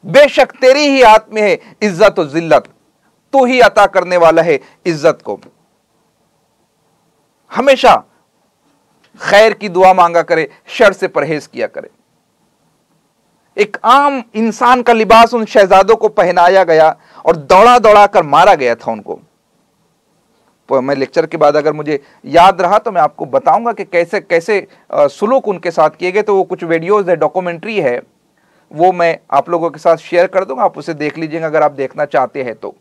बेशक तेरी ही हाथ में है इज्जत और जिल्लत, तू ही अता करने वाला है इज्जत को। हमेशा खैर की दुआ मांगा करे, शर से परहेज किया करे। एक आम इंसान का लिबास उन शहजादों को पहनाया गया और दौड़ा दौड़ा कर मारा गया था उनको। तो मैं लेक्चर के बाद अगर मुझे याद रहा तो मैं आपको बताऊंगा कि कैसे कैसे सुलूक उनके साथ किए गए। तो वो कुछ वीडियोस है, डॉक्यूमेंट्री है, वो मैं आप लोगों के साथ शेयर कर दूंगा, आप उसे देख लीजिएगा अगर आप देखना चाहते हैं तो।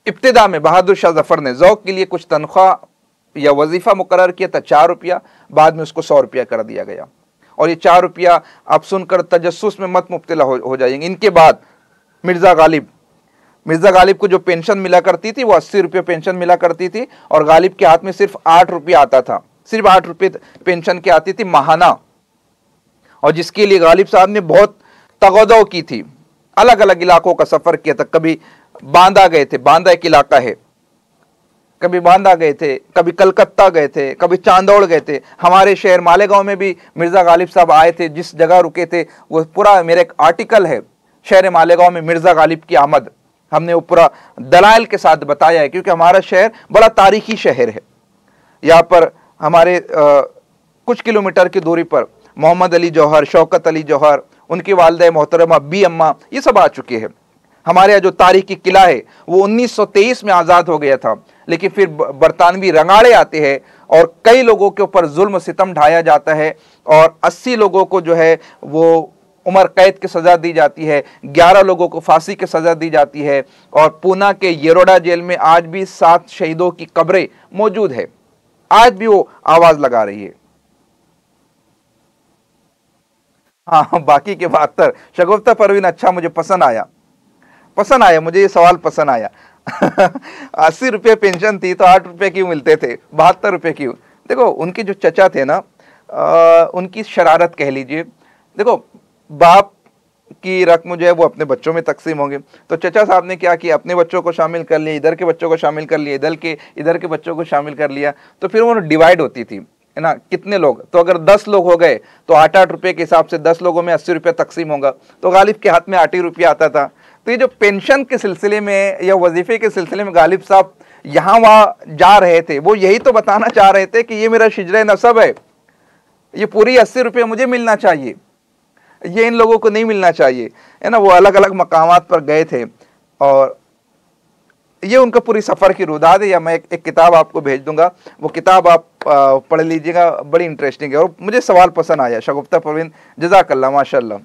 इब्तिदा में बहादुर शाह जफर ने ज़ौक़ के लिए कुछ तनख्वाह या वजीफ़ा मुकर्रर किया था, 4 रुपया, बाद में उसको 100 रुपया कर दिया गया। और ये 4 रुपया आप सुनकर तजस्सुस में मत मुब्तला हो जाएंगे। इनके बाद मिर्ज़ा गालिब मिर्जा गालिब को जो पेंशन मिला करती थी वो 80 रुपये पेंशन मिला करती थी, और गालिब के हाथ में सिर्फ 8 रुपये आता था, सिर्फ 8 रुपये पेंशन की आती थी महाना, और जिसके लिए गालिब साहब ने बहुत तगदो की थी, अलग अलग इलाकों का सफर किया था। कभी बांदा गए थे, बांदा एक इलाका है, कभी बांदा गए थे, कभी कलकत्ता गए थे, कभी चांदौड़ गए थे। हमारे शहर मालेगांव में भी मिर्जा गालिब साहब आए थे, जिस जगह रुके थे वो पूरा मेरा एक आर्टिकल है, शहर मालेगांव में मिर्जा गालिब की आमद, हमने वो पूरा दलाइल के साथ बताया है, क्योंकि हमारा शहर बड़ा तारीखी शहर है। यहाँ पर हमारे कुछ किलोमीटर की दूरी पर मोहम्मद अली जौहर, शौकत अली जौहर, उनकी वालिदा मोहतरमा बी अम्मा, ये सब आ चुके हैं। हमारे यहाँ जो तारीखी किला है वो 1923 में आज़ाद हो गया था, लेकिन फिर बरतानवी रंगाड़े आते हैं और कई लोगों के ऊपर जुल्म सितम ढाया जाता है, और 80 लोगों को जो है वो उम्र कैद की सज़ा दी जाती है, 11 लोगों को फांसी की सज़ा दी जाती है, और पूना के येरोडा जेल में आज भी 7 शहीदों की कब्रें मौजूद है, आज भी वो आवाज़ लगा रही है। हाँ, बाकी के 72 शगुफ्ता परवीन, अच्छा मुझे पसंद आया, मुझे ये सवाल पसंद आया। 80 रुपये पेंशन थी तो 8 रुपये क्यों मिलते थे, 72 रुपये क्यों? देखो उनके जो चचा थे ना, उनकी शरारत कह लीजिए। देखो बाप की रकम जो है वो अपने बच्चों में तकसीम होंगे, तो चचा साहब ने क्या किया, अपने बच्चों को शामिल कर लिया, इधर के बच्चों को शामिल कर लिया, इधर के बच्चों को शामिल कर लिया, तो फिर वो डिवाइड होती थी, है ना, कितने लोग, तो अगर 10 लोग हो गए तो 8-8 रुपये के हिसाब से 10 लोगों में 80 रुपये तकसीम होगा, तो गालिब के हाथ में 8 ही रुपया आता था। तो ये जो पेंशन के सिलसिले में या वजीफे के सिलसिले में गालिब साहब यहाँ वहाँ जा रहे थे, वो यही तो बताना चाह रहे थे कि ये मेरा शिजरे नसब है, ये पूरी 80 रुपये मुझे मिलना चाहिए, ये इन लोगों को नहीं मिलना चाहिए, है ना। वो अलग अलग मकामात पर गए थे, और ये उनका पूरी सफ़र की रुदाद है, या मैं एक किताब आपको भेज दूंगा, वो किताब आप पढ़ लीजिएगा, बड़ी इंटरेस्टिंग है। और मुझे सवाल पसंद आया, शगुफ्ता परवीन जज़ाकल्लाह, माशाल्लाह,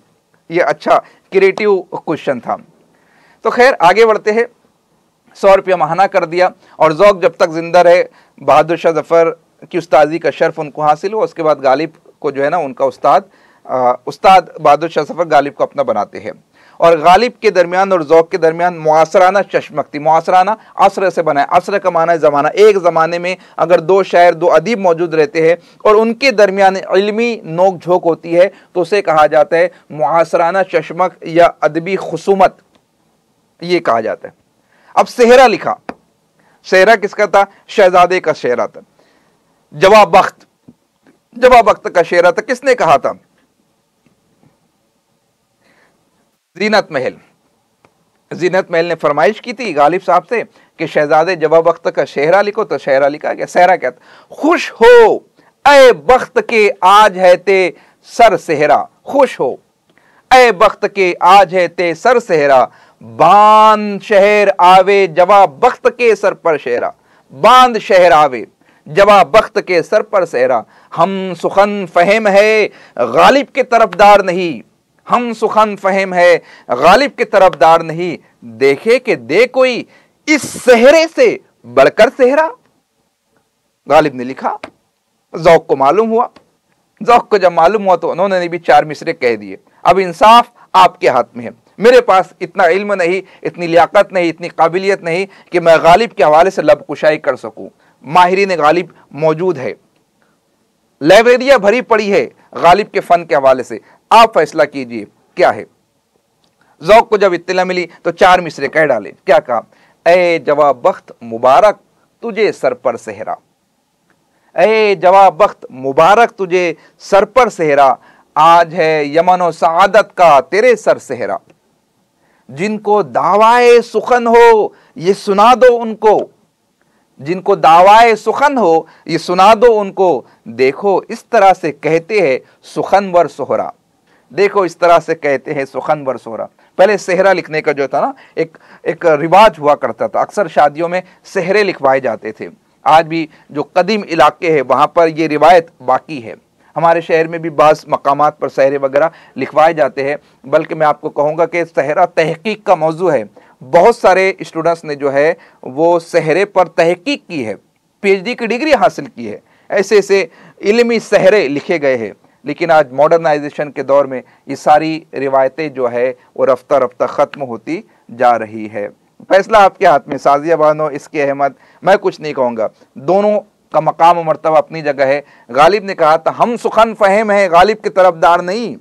ये अच्छा क्रिएटिव क्वेश्चन था। तो खैर आगे बढ़ते हैं। 100 रुपया महाना कर दिया, और ज़ौक़ जब तक जिंदा रहे बहादुर शाह ज़फ़र की उस्तादी का शर्फ उनको हासिल हुआ। उसके बाद गालिब को जो है ना उनका उस्ताद बहादुर शाह ज़फ़र गालिब को अपना बनाते हैं, और गालिब के दरमियान और ज़ौक़ के दरमियान मुआसराना चश्मक थी। मुआसराना असर से बना है, असर का माना है ज़माना। एक ज़माने में अगर 2 शायर 2 अदीब मौजूद रहते हैं और उनके दरमियान इल्मी नोक झोंक होती है तो उसे कहा जाता है मुआसराना चश्मक या अदबी खुसूमत, ये कहा जाता है। अब सेहरा लिखा, सेहरा किसका था? शहजादे का शेरा था, जवाब वक्त का शेरा था। किसने कहा था? ज़ीनत महल ने फरमाइश की थी गालिब साहब से कि शहजादे जवाब वक्त का शेरा लिखो, तो शेरा लिखा गया। शेरा क्या था? खुश हो ऐ बख्त के आज है ते सर सेहरा, खुश हो ऐ बख्त के आज है ते सर सेहरा, बांद शहर आवे जवाब बख्त के सर पर शेरा, बांद शहर आवे जवाब बख्त के सर पर सेहरा। हम सुखन फहम है गालिब के तरफदार नहीं, हम सुखन फहम है गालिब के तरफदार नहीं, देखे कि दे कोई इस सेहरे से बढ़कर सेहरा। गालिब ने लिखा, ज़ौक़ को मालूम हुआ, ज़ौक़ को जब मालूम हुआ तो उन्होंने भी 4 मिसरे कह दिए। अब इंसाफ आपके हाथ में है, मेरे पास इतना इल्म नहीं, इतनी लियाकत नहीं, इतनी काबिलियत नहीं कि मैं गालिब के हवाले से लब कुशाई कर सकूं। माहिरीन गालिब मौजूद है, लाइब्रेरियां भरी पड़ी है गालिब के फन के हवाले से, आप फैसला कीजिए क्या है। ज़ौक़ को जब इत्तला मिली तो 4 मिसरे कह डाले। क्या कहा? ए जवाब बख्त मुबारक तुझे सर पर सेहरा, ए जवाब बख्त मुबारक तुझे सर पर सेहरा, आज है यमन सआदत का तेरे सर सेहरा। जिनको दावाए सुखन हो ये सुना दो उनको, जिनको दावाए सुखन हो ये सुना दो उनको, देखो इस तरह से कहते हैं सुखनवर सोहरा, देखो इस तरह से कहते हैं सुखनवर सोहरा। पहले सेहरा लिखने का जो था ना एक रिवाज हुआ करता था, अक्सर शादियों में सेहरे लिखवाए जाते थे। आज भी जो कदीम इलाके हैं वहाँ पर ये रिवायत बाकी है। हमारे शहर में भी बाज़ मकामात पर सेहरे वगैरह लिखवाए जाते हैं, बल्कि मैं आपको कहूँगा कि सेहरा तहकीक का मौजू है। बहुत सारे स्टूडेंट्स ने जो है वो सेहरे पर तहकीक की है, PhD की डिग्री हासिल की है, ऐसे ऐसे इल्मी सेहरे लिखे गए हैं। लेकिन आज मॉडर्नाइजेशन के दौर में ये सारी रिवायतें जो है वो रफ्ता रफ्ता ख़त्म होती जा रही है। फैसला आपके हाथ में, साजिया बानो, इसके अहमद, मैं कुछ नहीं कहूँगा, दोनों का मकाम और मर्तबा अपनी जगह है। गालिब ने कहा था हम सुखन फहम है, गालिब के तरफदार नहीं,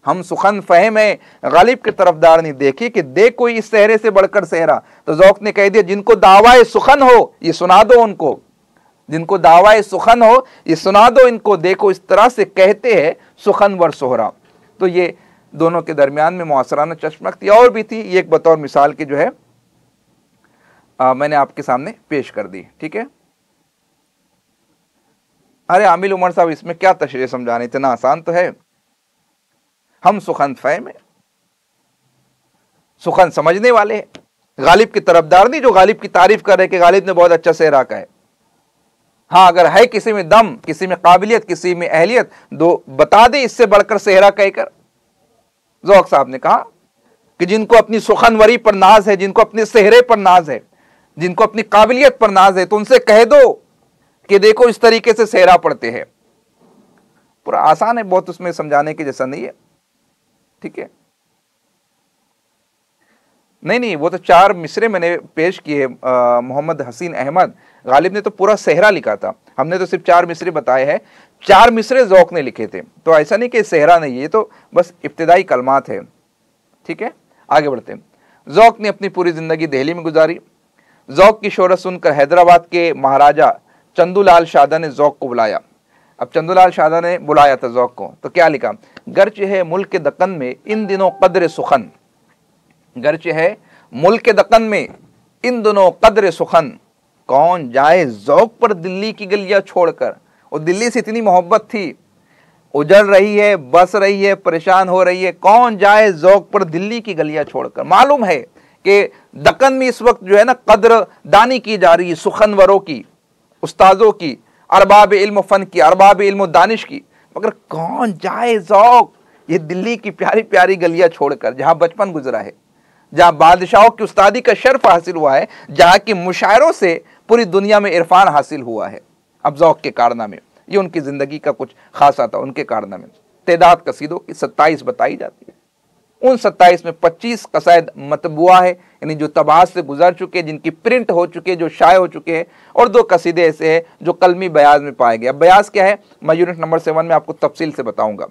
हम सुखन फहम है, गालिब के तरफदार नहीं। देखिए कि दे कोई इस सेहरे से बढ़कर सेहरा, तो ज़ौक़ ने कह दिया जिनको दावाए सुखन हो ये सुना दो उनको, जिनको दावाए सुखन हो ये सुना दो इनको, देखो इस तरह से कहते हैं सुखन वर सोहरा। तो ये दोनों के दरमियान में मुआसराना चश्मक थी, और भी थी, ये एक बतौर मिसाल की जो है मैंने आपके सामने पेश कर दी। ठीक है, अरे आमिल उमर साहब इसमें क्या तशरीह समझाने, इतना आसान तो है। हम सुखन फहम है, सुखन समझने वाले हैं, गालिब की तरफदार नहीं जो गालिब की तारीफ कर रहे कि गालिब ने बहुत अच्छा सेहरा का है। हाँ, अगर है किसी में दम, किसी में काबिलियत, किसी में अहलियत, दो बता दे इससे बढ़कर सेहरा कहकर। ज़ौक़ साहब ने कहा कि जिनको अपनी सुखनवरी पर नाज है, जिनको अपने सेहरे पर नाज है, जिनको अपनी काबिलियत पर नाज है, तो उनसे कह दो कि देखो इस तरीके से सेहरा पढ़ते हैं। पूरा आसान है, बहुत उसमें समझाने की जैसा नहीं है। ठीक है, नहीं, वो तो 4 मिसरे मैंने पेश किए। मोहम्मद हसीन अहमद, गालिब ने तो पूरा सेहरा लिखा था, हमने तो सिर्फ 4 मिसरे बताए हैं। 4 मिसरे ज़ौक़ ने लिखे थे, तो ऐसा नहीं कि सेहरा नहीं है, ये तो बस इब्तिदाई कलमात है। ठीक है, आगे बढ़ते हैं। ज़ौक़ ने अपनी पूरी ज़िंदगी दिल्ली में गुजारी। ज़ौक़ की शोहरत सुनकर हैदराबाद के महाराजा चंदूलाल शादा ने ज़ौक़ को बुलाया। अब चंदूलाल शादा ने बुलाया था ज़ौक़ को, तो क्या लिखा, गर्च है मुल्क दक्कन में इन दिनों कद्र सुखन, गर्च है मुल्क दक्कन में इन दिनों कद्र सुखन, कौन जाए ज़ौक़ पर दिल्ली की गलियां छोड़कर। और दिल्ली से इतनी मोहब्बत थी, उजड़ रही है, बस रही है, परेशान हो रही है, कौन जाए ज़ौक़ पर दिल्ली की गलियां छोड़कर। मालूम है कि दक्कन में इस वक्त जो है ना कद्र दानी की जा रही है, सुखनवरों की, उस्तादों की, अरबाब इल्म फ़न की, अरबाब इल्म दानिश की, मगर कौन जाए ज़ौक़ ये दिल्ली की प्यारी प्यारी गलियां छोड़कर, जहाँ बचपन गुजरा है, जहाँ बादशाहों की उस्तादी का शर्फ हासिल हुआ है, जहाँ की मुशायरों से पूरी दुनिया में इरफान हासिल हुआ है। अब ज़ौक़ के कारनामे, ये उनकी ज़िंदगी का कुछ खासा था। उनके कारनामे तेदाद कसीदों की 27 बताई जाती है। उन 27 में 25 कसायद मतबुआ है, यानी जो तबास से गुजर चुके, जिनकी प्रिंट हो चुके, जो शाये हो चुके हैं, और 2 कसीदे ऐसे हैं जो कलमी बयाज में पाए गए। अब बयाज क्या है मैं यूनिट नंबर 7 में आपको तफसील से बताऊंगा।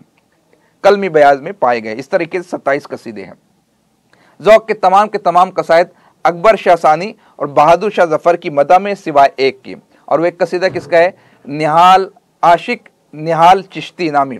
कलमी बयाज में पाए गए, इस तरीके से 27 कसीदे हैं। ज़ौक़ के तमाम कसायद अकबर शाह सानी और बहादुर शाह जफ़र की मदा में सिवाय एक की, और वो एक कसीदा किसका है, निहाल आशिक निहाल चिश्ती नामी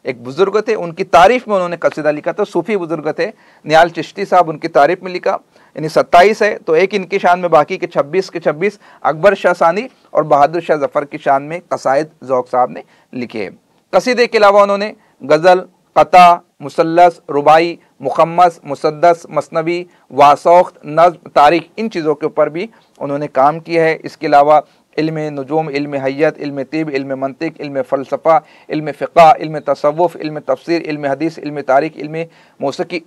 एक बुजुर्ग थे, उनकी तारीफ में उन्होंने कसीदा लिखा था। सूफी बुजुर्ग थे निहाल चिश्ती साहब, उनकी तारीफ में लिखा। यानी 27 है तो एक इनकी शान में, बाकी के 26 के 26 अकबर शाह सानी और बहादुर शाह जफ़र की शान में कसायद ज़ौक़ साहब ने लिखे हैं। कसीदे के अलावा उन्होंने गज़ल, क़ता, मुसल्लस, रुबाई, मुखम्मस, मुसद्दस, मसनवी, वासौख्त, नज़्म, तारीख, इन चीज़ों के ऊपर भी उन्होंने काम किया है। इसके अलावा इल्म नुजूम, इल्म हय्यत, इल्म तिब, इल्म मंतिक, इल्म फ़लसफ़ा, इल्म फ़िक़्ह, इल्म तसव्वुफ़, इल्म तफ़सीर, इल्म हदीस, इल्म तारीख़, इल्म मौसीक़ी,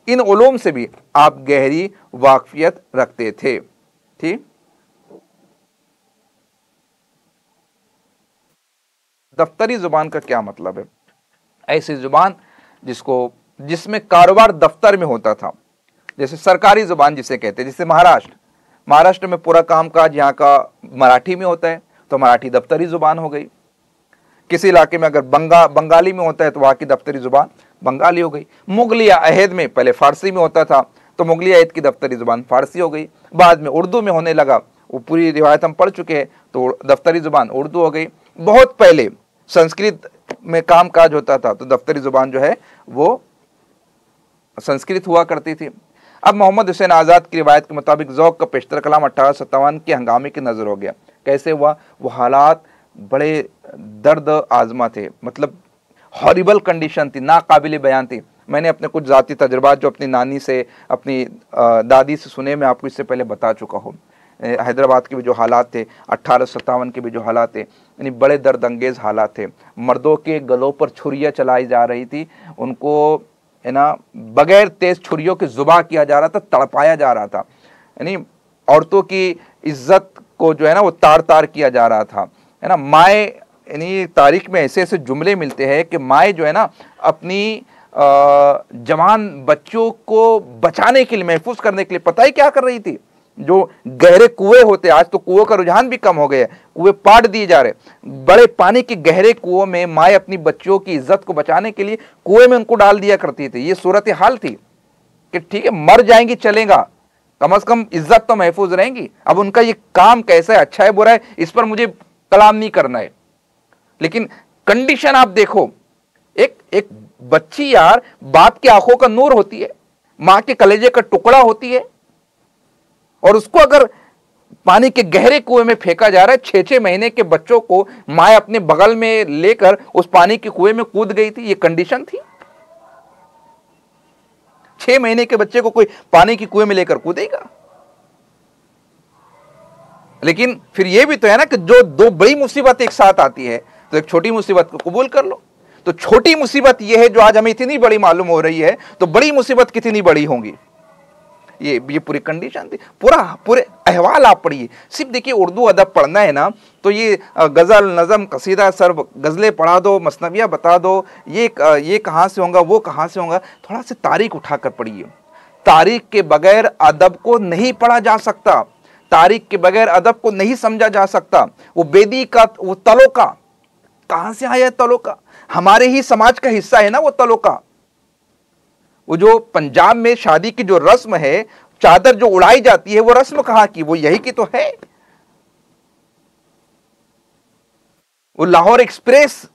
इन उलूम से भी आप गहरी वाक़फ़ियत रखते थे। ठीक, दफ्तरी ज़ुबान का क्या मतलब है, ऐसी ज़ुबान जिसमें कारोबार दफ्तर में होता था, जैसे सरकारी ज़ुबान जिसे कहते हैं, जैसे महाराष्ट्र में पूरा कामकाज यहाँ का मराठी में होता है, तो मराठी दफ्तरी ज़ुबान हो गई। किसी इलाके में अगर बंगाली में होता है तो वहाँ की दफ्तरी ज़ुबान बंगाली हो गई। मुगलिया अहद में पहले फ़ारसी में होता था, तो मुगलिया अहद की दफ्तरी ज़ुबान फ़ारसी हो गई। बाद में उर्दू में होने लगा, वो पूरी रिवायत हम पढ़ चुके हैं, तो दफ्तरी ज़ुबान उर्दू हो गई। बहुत पहले संस्कृत में काम काज होता था, तो दफ्तरी ज़ुबान जो है वो संस्कृत हुआ करती थी। अब मोहम्मद हुसैन आज़ाद की रिवायत के मुताबिक ज़ौक़ का पेशतर कलाम 1857 के हंगामे की नज़र हो गया। कैसे हुआ, वो हालात बड़े दर्द आज़मा थे, मतलब हॉरिबल कंडीशन थी, नाकाबिल बयान थी। मैंने अपने कुछ ज़ाती तजुर्बात जो अपनी नानी से, अपनी दादी से सुने, मैं आपको इससे पहले बता चुका हूँ। हैदराबाद के भी जो हालात थे, 1857 के भी जो हालात थे, यानी बड़े दर्द अंगेज़ हालात थे। मर्दों के गलों पर छुरियाँ चलाई जा रही थी, उनको है ना बगैर तेज़ छुरियों के ज़ुबा किया जा रहा था, तड़पाया जा रहा था। यानी औरतों की इज्जत को जो है ना वो तार तार किया जा रहा था, है ना। माए, यानी तारीख में ऐसे ऐसे जुमले मिलते हैं कि माए जो है ना अपनी जवान बच्चों को बचाने के लिए, महफूज करने के लिए पता है क्या कर रही थी? जो गहरे कुएं होते, आज तो कुओं का रुझान भी कम हो गया, कुएं पाट दिए जा रहे, बड़े पानी के गहरे कुओं में माए अपनी बच्चों की इज्जत को बचाने के लिए कुएं में उनको डाल दिया करती थी। ये सूरत हाल थी कि ठीक है मर जाएंगी चलेगा, कम से कम इज्जत तो महफूज रहेंगी। अब उनका ये काम कैसा है, अच्छा है बुरा है, इस पर मुझे कलाम नहीं करना है, लेकिन कंडीशन आप देखो, एक बच्ची यार बाप की आंखों का नूर होती है, मां के कलेजे का टुकड़ा होती है, और उसको अगर पानी के गहरे कुएं में फेंका जा रहा है। 6-6 महीने के बच्चों को मां अपने बगल में लेकर उस पानी के कुएं में कूद गई थी, ये कंडीशन थी। 6 महीने के बच्चे को कोई पानी की कुएं में लेकर कूदेगा? लेकिन फिर यह भी तो है ना कि जो दो बड़ी मुसीबत एक साथ आती है तो एक छोटी मुसीबत को कबूल कर लो। तो छोटी मुसीबत यह है जो आज हमें इतनी बड़ी मालूम हो रही है, तो बड़ी मुसीबत कितनी बड़ी होंगी। ये पूरी कंडीशन थी। पूरे अहवाल आप पढ़िए। सिर्फ देखिए उर्दू अदब पढ़ना है ना, तो ये गज़ल, नज़म, कसीदा, सर्व गज़लें पढ़ा दो, मसनवियाँ बता दो, ये कहाँ से होगा, वो कहाँ से होगा। थोड़ा सा तारीख उठाकर पढ़िए। तारीख के बगैर अदब को नहीं पढ़ा जा सकता, तारीख के बगैर अदब को नहीं समझा जा सकता। वो बेदी का वो तलोका कहाँ से आया? तलोका हमारे ही समाज का हिस्सा है ना। वो तलोका, वो जो पंजाब में शादी की जो रस्म है, चादर जो उड़ाई जाती है, वो रस्म कहां की? वो यही की तो है। वो लाहौर एक्सप्रेस,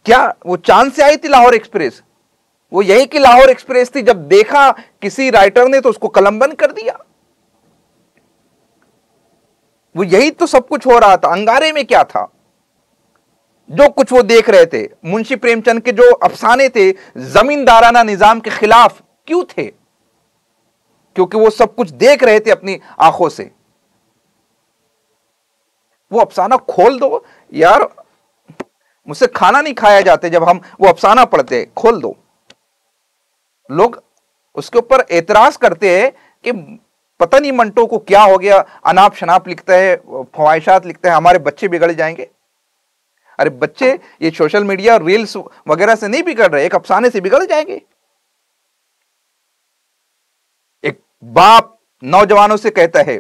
क्या वो चांद से आई थी लाहौर एक्सप्रेस? वो यही की लाहौर एक्सप्रेस थी। जब देखा किसी राइटर ने तो उसको कलमबंद कर दिया। वो यही तो सब कुछ हो रहा था। अंगारे में क्या था? जो कुछ वो देख रहे थे, मुंशी प्रेमचंद के जो अफसाने थे जमींदाराना निजाम के खिलाफ, क्यों थे? क्योंकि वो सब कुछ देख रहे थे अपनी आंखों से। वो अफसाना खोल दो यार, मुझसे खाना नहीं खाया जाते जब हम वो अफसाना पढ़ते। खोल दो। लोग उसके ऊपर एतराज करते हैं कि पता नहीं मंटो को क्या हो गया, अनाप शनाप लिखता है, ख्वाहिशात लिखता है, हमारे बच्चे बिगड़ जाएंगे। अरे बच्चे ये सोशल मीडिया रील्स वगैरह से नहीं बिगड़ रहे, एक अफसाने से बिगड़ जाएंगे। एक बाप नौजवानों से कहता है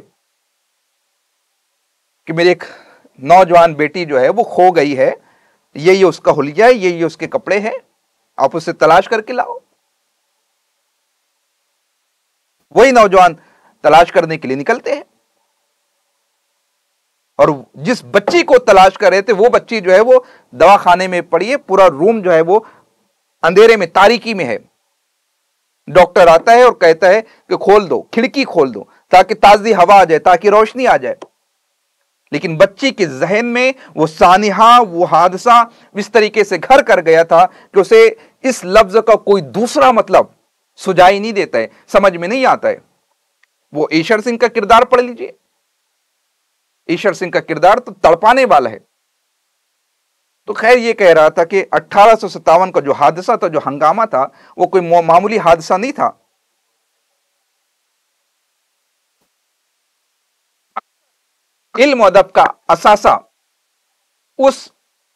कि मेरी एक नौजवान बेटी जो है वो खो गई है, ये उसका हुलिया है, ये उसके कपड़े हैं, आप उसे तलाश करके लाओ। वही नौजवान तलाश करने के लिए निकलते हैं, और जिस बच्ची को तलाश कर रहे थे वो बच्ची जो है वो दवाखाने में पड़ी है। पूरा रूम जो है वो अंधेरे में, तारीकी में है। डॉक्टर आता है और कहता है कि खोल दो, खिड़की खोल दो ताकि ताजी हवा आ जाए, ताकि रोशनी आ जाए। लेकिन बच्ची के जहन में वो सानिहा, वो हादसा इस तरीके से घर कर गया था कि उसे इस लफ्ज का कोई दूसरा मतलब सुझाई नहीं देता है, समझ में नहीं आता है। वो ईश्वर सिंह का किरदार पढ़ लीजिए। ईश्वर सिंह का किरदार तो तड़पाने वाला है। तो खैर ये कह रहा था कि 1857 का जो हादसा था, जो हंगामा था, वो कोई मामूली हादसा नहीं था। इल्म अदब का असासा उस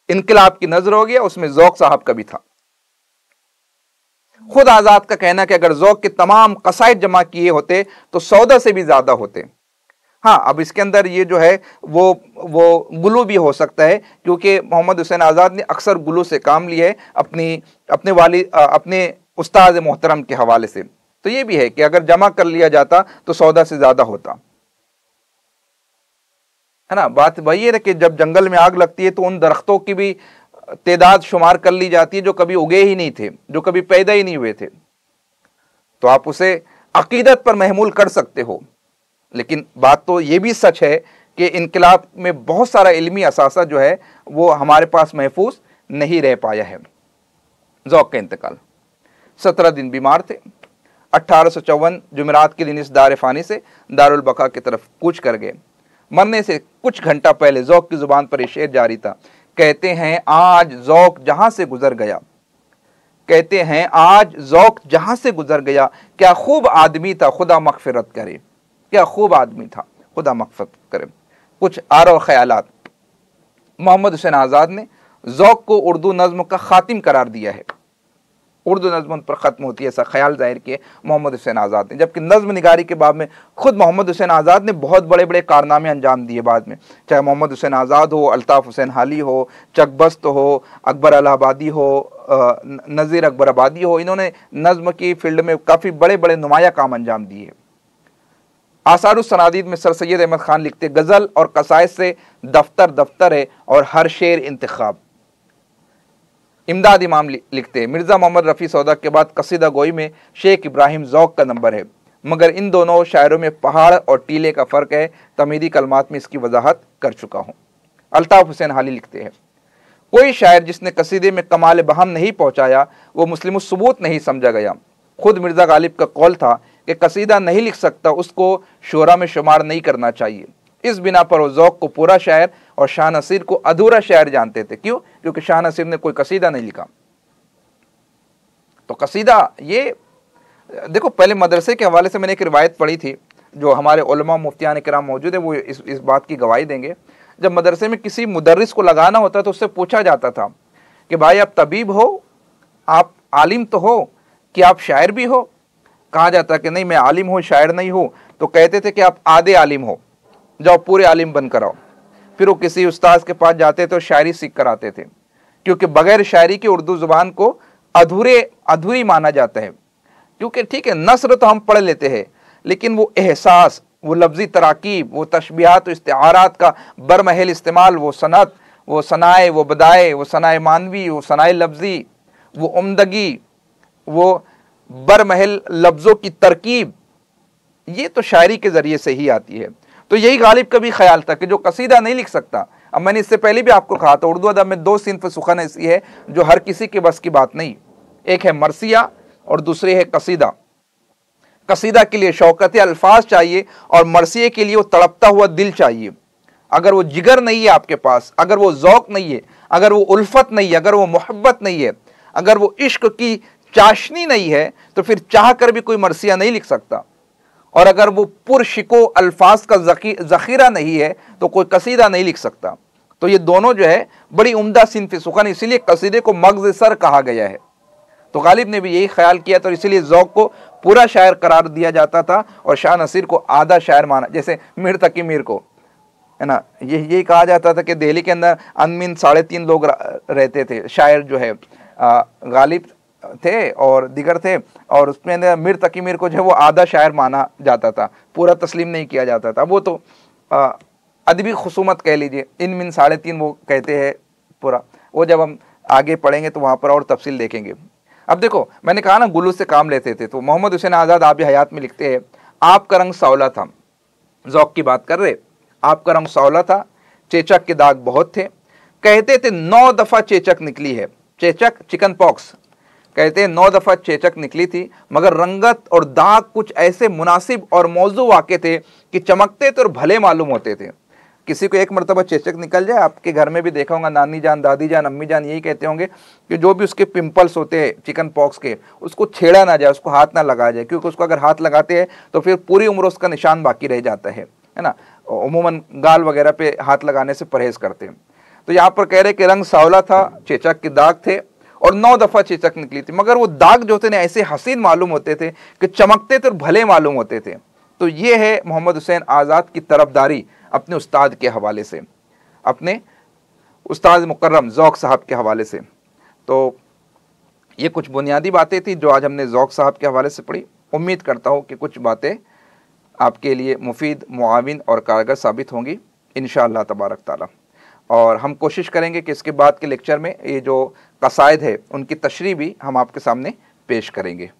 इनकलाब की नजर हो गया, उसमें ज़ौक़ साहब का भी था। खुद आजाद का कहना कि अगर ज़ौक़ के तमाम कसाइद जमा किए होते तो 14 से भी ज्यादा होते। हाँ, अब इसके अंदर ये जो है वो गुलू भी हो सकता है, क्योंकि मोहम्मद हुसैन आज़ाद ने अक्सर गुलू से काम लिया है अपने उस्ताद मोहतरम के हवाले से। तो ये भी है कि अगर जमा कर लिया जाता तो 14 से ज्यादा होता है ना। बात वही है ना कि जब जंगल में आग लगती है तो उन दरख्तों की भी तादाद शुमार कर ली जाती है जो कभी उगे ही नहीं थे, जो कभी पैदा ही नहीं हुए थे। तो आप उसे अकीदत पर महमूल कर सकते हो, लेकिन बात तो यह भी सच है कि इनकलाब में बहुत सारा इल्मी असासा जो है वो हमारे पास महफूज नहीं रह पाया है। ज़ौक़ का इंतकाल, 17 दिन बीमार थे। 1854 जुमेरात के दिन इस दार फ़ानी से दारुल बका की तरफ कूच कर गए। मरने से कुछ घंटा पहले ज़ौक़ की ज़ुबान पर शेर जारी था। कहते हैं आज ज़ौक़ जहां से गुजर गया, कहते हैं आज ज़ौक़ जहां से गुजर गया, क्या खूब आदमी था खुदा मग़फ़िरत करे, क्या खूब आदमी था खुदा मग़फ़िरत करे। कुछ आरो ख़यालात। मोहम्मद हुसैन आज़ाद ने ज़ौक़ को उर्दू नज़्म का ख़ातिम करार दिया है। उर्दू नज़्म पर ख़त्म होती है, ऐसा ख्याल ज़ाहिर किए मोहम्मद हुसैन आज़ाद ने। जबकि नज़्म निगारी के बाब में खुद मोहम्मद हुसैन आज़ाद ने बहुत बड़े बड़े कारनामे अंजाम दिए बाद में, चाहे मोहम्मद हुसैन आज़ाद हो, अल्ताफ़ हुसैन हाली हो, चकबस्त हो, अकबर इलाहाबादी हो, नज़ीर अकबर आबादी हो, इन्होंने नज़्म की फील्ड में काफ़ी बड़े बड़े नुमाया काम अंजाम दिए। आसारुस सनादीद में सर सैयद अहमद ख़ान लिखते, गज़ल और कसायद से दफ्तर दफ्तर है और हर शेर इंतखाब। इमदाद इमाम लिखते, मिर्ज़ा मोहम्मद रफ़ी सौदा के बाद कसीदा गोई में शेख इब्राहिम ज़ौक़ का नंबर है, मगर इन दोनों शायरों में पहाड़ और टीले का फ़र्क है, तमीदी कलमात में इसकी वजाहत कर चुका हूँ। अल्ताफ़ हुसैन हाली लिखते हैं, कोई शायर जिसने कसीदे में कमाल बहम नहीं पहुँचाया वो मुस्लिम सबूत नहीं समझा गया। खुद मिर्ज़ा गालिब का कौल था कि कसीदा नहीं लिख सकता उसको शोरा में शुमार नहीं करना चाहिए। इस बिना पर वो ज़ौक़ को पूरा शायर और शाह नसीर को अधूरा शायर जानते थे। क्यों? क्योंकि शाह नसीर ने कोई कसीदा नहीं लिखा। तो कसीदा ये देखो, पहले मदरसे के हवाले से मैंने एक रिवायत पढ़ी थी, जो हमारे उलमा मुफ्तियान किराम मौजूद है वो इस बात की गवाही देंगे। जब मदरसे में किसी मुदर्रिस को लगाना होता तो उससे पूछा जाता था कि भाई आप तबीब हो, आप आलिम तो हो, कि आप शायर भी हो? कहा जाता कि नहीं मैं आलिम हूँ, शायर नहीं हूँ। तो कहते थे कि आप आधे आलिम हो, जाओ पूरे आलिम बनकर आओ। फिर वो किसी उस्ताद के पास जाते थे और शायरी सीख कर आते थे, क्योंकि बगैर शायरी की उर्दू ज़ुबान को अधूरी माना जाता है। क्योंकि ठीक है, नस्र तो हम पढ़ लेते हैं, लेकिन वो एहसास, वो लफ्ज़ी तराकीब, वो तशबीहात, इस्तिआरात का बरमहल इस्तेमाल, वो सनत, वो सनाए, वो बदाए, वो सनाए मानवी, वो सनाए लफ्ज़ी, वो उम्दगी, वो बरमहल लफ्ज़ों की तरकीब, ये तो शायरी के ज़रिए से ही आती है। तो यही गालिब का भी ख्याल था कि जो कसीदा नहीं लिख सकता। अब मैंने इससे पहले भी आपको कहा था, उर्दू अदब में दो सिन्फ़ सुखन ऐसी है जो हर किसी के बस की बात नहीं। एक है मरसिया और दूसरी है कसीदा। कसीदा के लिए शौकत अल्फाज चाहिए और मरसिए के लिए वो तड़पता हुआ दिल चाहिए। अगर वो जिगर नहीं है आपके पास, अगर वो ज़ौक़ नहीं है, अगर वो उल्फत नहीं है, अगर वो मोहब्बत नहीं है, अगर वो इश्क की चाशनी नहीं है, तो फिर चाह कर भी कोई मरसिया नहीं लिख सकता। और अगर वो पुरशिको अल्फाज का ज़ख़ीरा नहीं है तो कोई कसीदा नहीं लिख सकता। तो ये दोनों जो है बड़ी उम्दा सिन्फ़ सुखन, इसीलिए कसीदे को मग़ज़ सर कहा गया है। तो गालिब ने भी यही ख्याल किया, तो इसीलिए ज़ौक़ को पूरा शायर करार दिया जाता था और शाह नसीर को आधा शायर माना। जैसे मीर तकी मीर को, है ना, यही कहा जाता था कि दिल्ली के अंदर अनमिन 3.5 लोग रहते थे। शायर जो है गालिब थे और दिगर थे, और उसमें मीर तकी मीर को जो है वो आधा शायर माना जाता था, पूरा तस्लीम नहीं किया जाता था। वो तो अदबी खुसूमत कह लीजिए, इन मिन 3.5 वो कहते हैं पूरा। वो जब हम आगे पढ़ेंगे तो वहाँ पर और तफसील देखेंगे। अब देखो, मैंने कहा ना गुलू से काम लेते थे, तो मोहम्मद हुसैन आज़ाद आब हयात में लिखते हैं, आपका रंग सौला था। ज़ौक़ की बात कर रहे, आपका रंग सौला था, चेचक के दाग बहुत थे। कहते थे 9 दफ़ा चेचक निकली है। चेचक चिकन पॉक्स, कहते हैं 9 दफ़ा चेचक निकली थी, मगर रंगत और दाग कुछ ऐसे मुनासिब और मौजू वाक़े थे कि चमकते थे और भले मालूम होते थे। किसी को एक मरतबा चेचक निकल जाए, आपके घर में भी देखा होगा, नानी जान, दादी जान, अम्मी जान यही कहते होंगे कि जो भी उसके पिंपल्स होते हैं चिकन पॉक्स के, उसको छेड़ा ना जाए, उसको हाथ ना लगाया जाए, क्योंकि उसको अगर हाथ लगाते हैं तो फिर पूरी उम्र उसका निशान बाकी रह जाता है ना। उमूमन गाल वगैरह पे हाथ लगाने से परहेज़ करते हैं। तो यहाँ पर कह रहे कि रंग सावला था, चेचक के दाग थे और 9 दफ़ा चेचक निकली थी, मगर वो दाग जो थे ना ऐसे हसीन मालूम होते थे कि चमकते थे और भले मालूम होते थे। तो ये है मोहम्मद हुसैन आज़ाद की तरफदारी अपने उस्ताद के हवाले से, अपने उस्ताद मुकर्रम ज़ौक़ साहब के हवाले से। तो ये कुछ बुनियादी बातें थी जो आज हमने ज़ौक़ साहब के हवाले से पढ़ी। उम्मीद करता हूँ कि कुछ बातें आपके लिए मुफीद, मुआविन और कारगर साबित होंगी इंशाअल्लाह तबारक ताला। और हम कोशिश करेंगे कि इसके बाद के लेक्चर में ये जो कसायद है उनकी तशरीह भी हम आपके सामने पेश करेंगे।